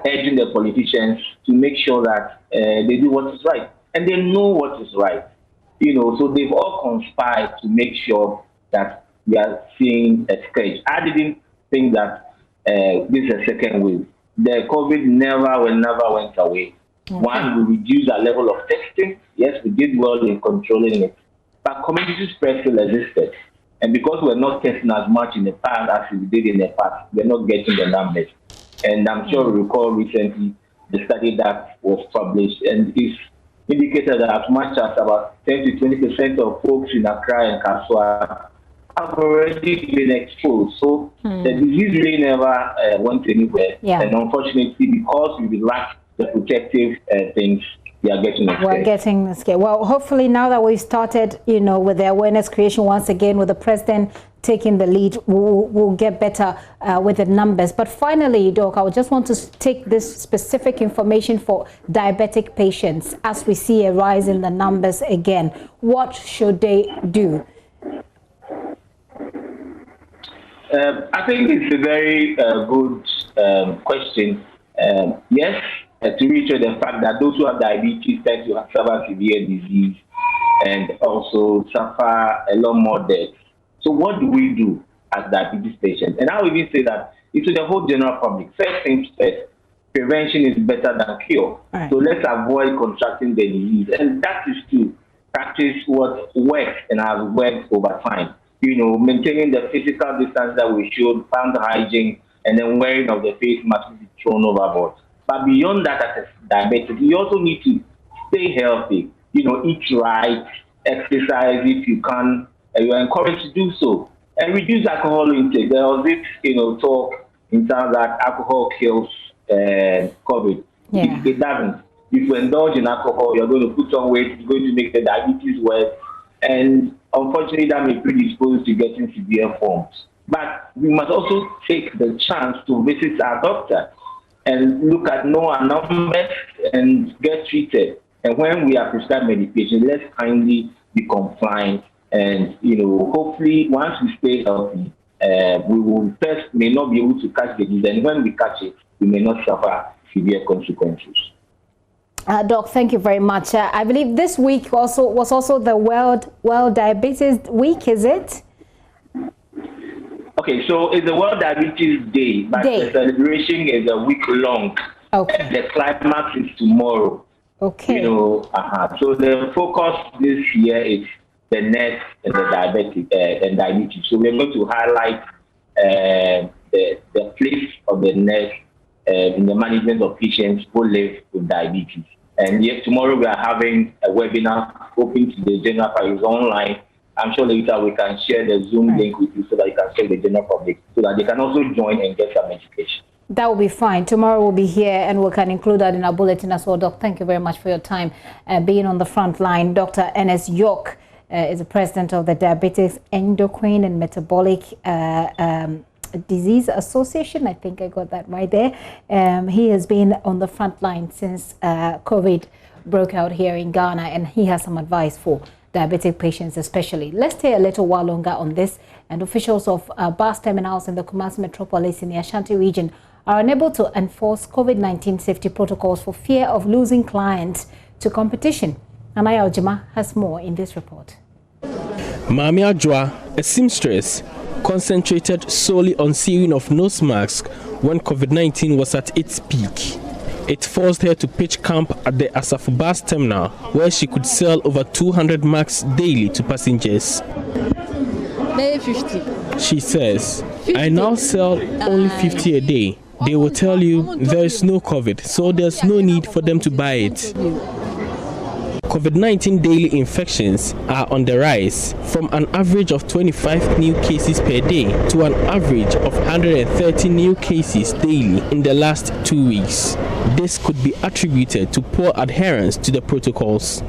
urging the politicians to make sure that they do what is right. And they know what is right. So they've all conspired to make sure that we are seeing a scourge. I didn't think that this is a second wave. The COVID never went away. Okay. One, we reduced our level of testing. Yes, we did well in controlling it. But community spread still existed. And because we're not testing as much in the past as we did in the past, we're not getting the numbers. And I'm sure you recall recently the study that was published, and it's indicated that as much as about 10 to 20% of folks in Accra and Kaswa have already been exposed. So the disease really never went anywhere. Yeah. And unfortunately, because we lack the protective things, we are getting scared. We're getting scared. Well, hopefully now that we've started, with the awareness creation once again, with the president taking the lead, we'll get better with the numbers. But finally, Doc, I would just want to take this specific information for diabetic patients as we see a rise in the numbers again. What should they do? I think it's a very good question. Yes, to reiterate the fact that those who have diabetes tend to suffer severe disease and also suffer a lot more death. So what do we do as diabetes patients? And I will even say that it's to the whole general public. First things first, prevention is better than cure. Right. So let's avoid contracting the disease. And that is to practice what works and has worked over time. Maintaining the physical distance that we should, hand hygiene, and then wearing of the face mask to be thrown overboard. But beyond that, as a diabetic, you also need to stay healthy. Eat right, exercise if you can. You're encouraged to do so, and reduce alcohol intake. There was this, talk in terms that alcohol kills COVID. Yeah. It doesn't. If you indulge in alcohol, you're going to put on weight. It's going to make the diabetes worse, and unfortunately, that may predispose to getting severe forms. But we must also take the chance to visit our doctor and look at our numbers and get treated. And when we are prescribed medication, let's kindly be compliant. And, hopefully, once we stay healthy, we will first may not be able to catch the disease. And when we catch it, we may not suffer severe consequences. Doc, thank you very much. I believe this week was also the World Diabetes Week, is it? Okay, so it's the World Diabetes Day, but the celebration is a week long. Okay. The climax is tomorrow. Okay. So the focus this year is the nurse and the diabetes. So we're going to highlight the place of the nurse in the management of patients who live with diabetes. And yet tomorrow we are having a webinar open to the general public online. I'm sure later we can share the Zoom link with you so that you can share the general public so that they can also join and get some education. That will be fine. Tomorrow we'll be here and we can include that in our bulletin as well. Doc, thank you very much for your time being on the front line. Dr. Ernest York is the president of the Diabetes, Endocrine and Metabolic Disease Association. I think I got that right there. He has been on the front line since COVID broke out here in Ghana, and he has some advice for diabetic patients especially. Let's stay a little while longer on this. And officials of bus terminals in the Kumasi metropolis in the Ashanti region are unable to enforce COVID-19 safety protocols for fear of losing clients to competition. Anaya Ojima has more in this report. Mami Adjoa, a seamstress, concentrated solely on sewing of nose masks when COVID-19 was at its peak. It forced her to pitch camp at the Asafu bus terminal, where she could sell over 200 masks daily to passengers. 50. She says, 50. I now sell only 50 a day. They will tell you there is no COVID, so there's no need for them to buy it. COVID-19 daily infections are on the rise, from an average of 25 new cases per day to an average of 130 new cases daily in the last 2 weeks. This could be attributed to poor adherence to the protocols.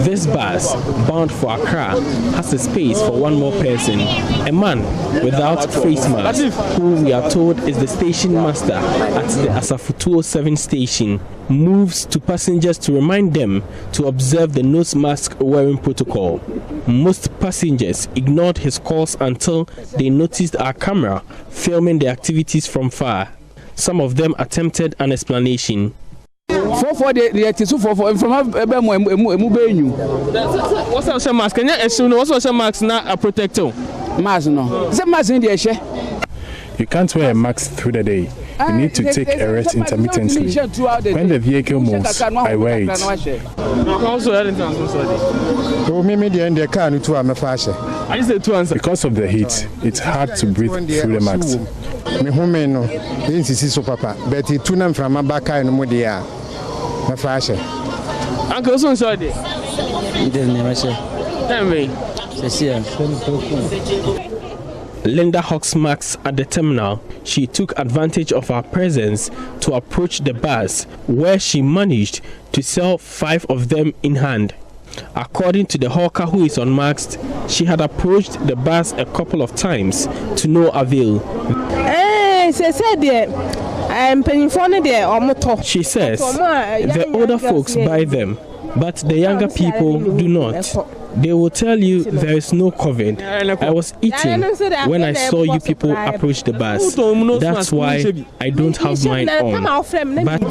This bus, bound for Accra, has a space for one more person, a man without face mask, who we are told is the station master at the Asafu 207 station, moves to passengers to remind them to observe the nose mask wearing protocol. Most passengers ignored his calls until they noticed our camera filming the activities from far. Some of them attempted an explanation. What's our mask? Can you assume what's our mask not a protector? Mask no. Is mask in the share? You can't wear a mask through the day. You need to take a rest intermittently. When the vehicle moves, I wear it. Because of the heat, it's hard to breathe through the mask. Uncle, so sorry. Linda Hawks marks at the terminal. She took advantage of our presence to approach the bus, where she managed to sell 5 of them in hand. According to the hawker who is unmasked, she had approached the bus a couple of times to no avail. She says the older folks buy them, but the younger people do not. They will tell you there is no COVID. I was eating when I saw you people approach the bus. That's why I don't have mine on. But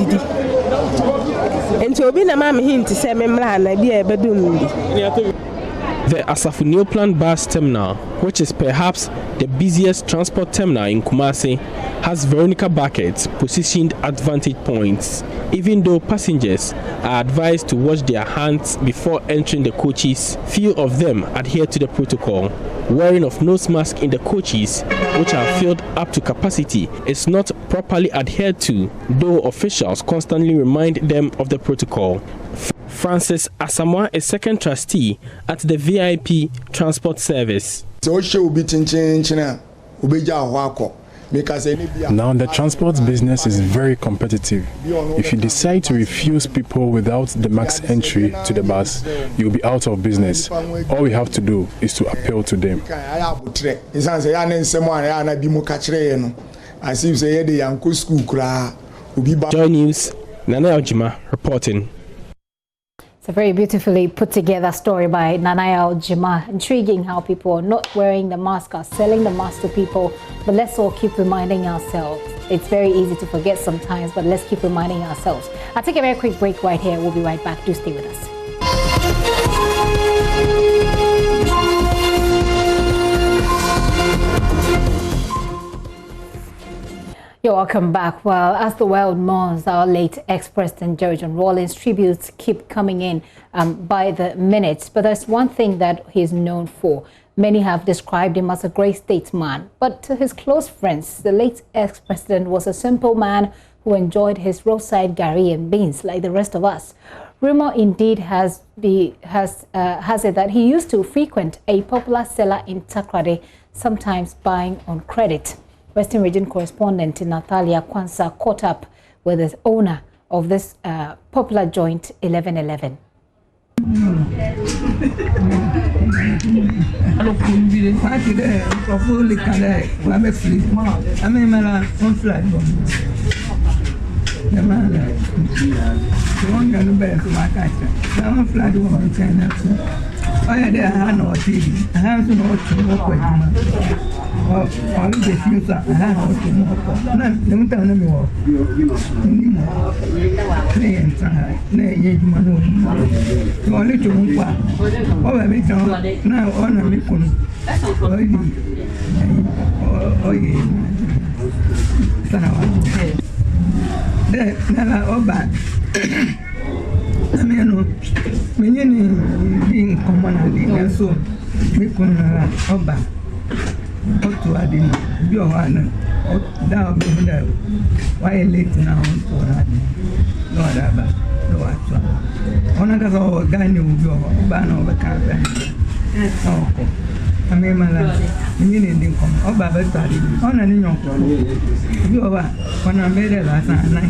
the Asafu Neoplan bus terminal, which is perhaps the busiest transport terminal in Kumasi, has Veronica buckets positioned at vantage points. Even though passengers are advised to wash their hands before entering the coaches, few of them adhere to the protocol. Wearing of nose masks in the coaches, which are filled up to capacity, is not properly adhered to, though officials constantly remind them of the protocol. Francis Asamoah is second trustee at the VIP transport service. Now, the transport business is very competitive. If you decide to refuse people without the max entry to the bus, you'll be out of business. All we have to do is to appeal to them. JoyNews, Nanaya Ojima reporting. It's a very beautifully put together story by Nanaya Ojima. Intriguing how people are not wearing the mask, are selling the mask to people. But let's all keep reminding ourselves. It's very easy to forget sometimes, but let's keep reminding ourselves. I'll take a very quick break right here. We'll be right back. Do stay with us. You're welcome back. Well, as the world mourns our late ex-president Jerry John Rawlings, tributes keep coming in by the minute. But there's one thing that he's known for. Many have described him as a great statesman. But to his close friends, the late ex-president was a simple man who enjoyed his roadside gari and beans like the rest of us. Rumor indeed has it that he used to frequent a popular seller in Takrade, sometimes buying on credit. Western Region correspondent Natalia Kwansa caught up with the owner of this popular joint, 1111. Alors pour lui, pas que des pour les cadets, on avait flip. À même là, on fly. The man, the one going to bed to my catcher. Now I'm flat on China. I had a hand or TV. I have to know to work with him. Or the future, I have to know. Let me tell them more. Playing time, nay, man. You only to move back. Oh, I make now honor me. Oh, yeah. Nala oba ameno menyeni being commonly so me kunala oba otu adini bi o hana da obi da why late now to hana no adaba no atwa ona ka so gani ubi o ba na oba ka ba oko amemala menyeni ndi kom oba ba tari ona ni nyonko bi o ba ona mere la sana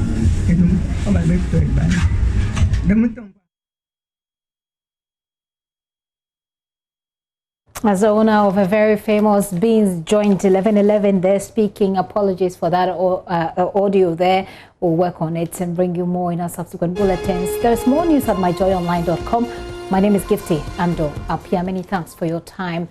As the owner of a very famous Beans joint 1111, they're speaking. Apologies for that audio there. We'll work on it and bring you more in our subsequent bulletins. There's more news at myjoyonline.com. My name is Gifty Ando Apia. Many thanks for your time.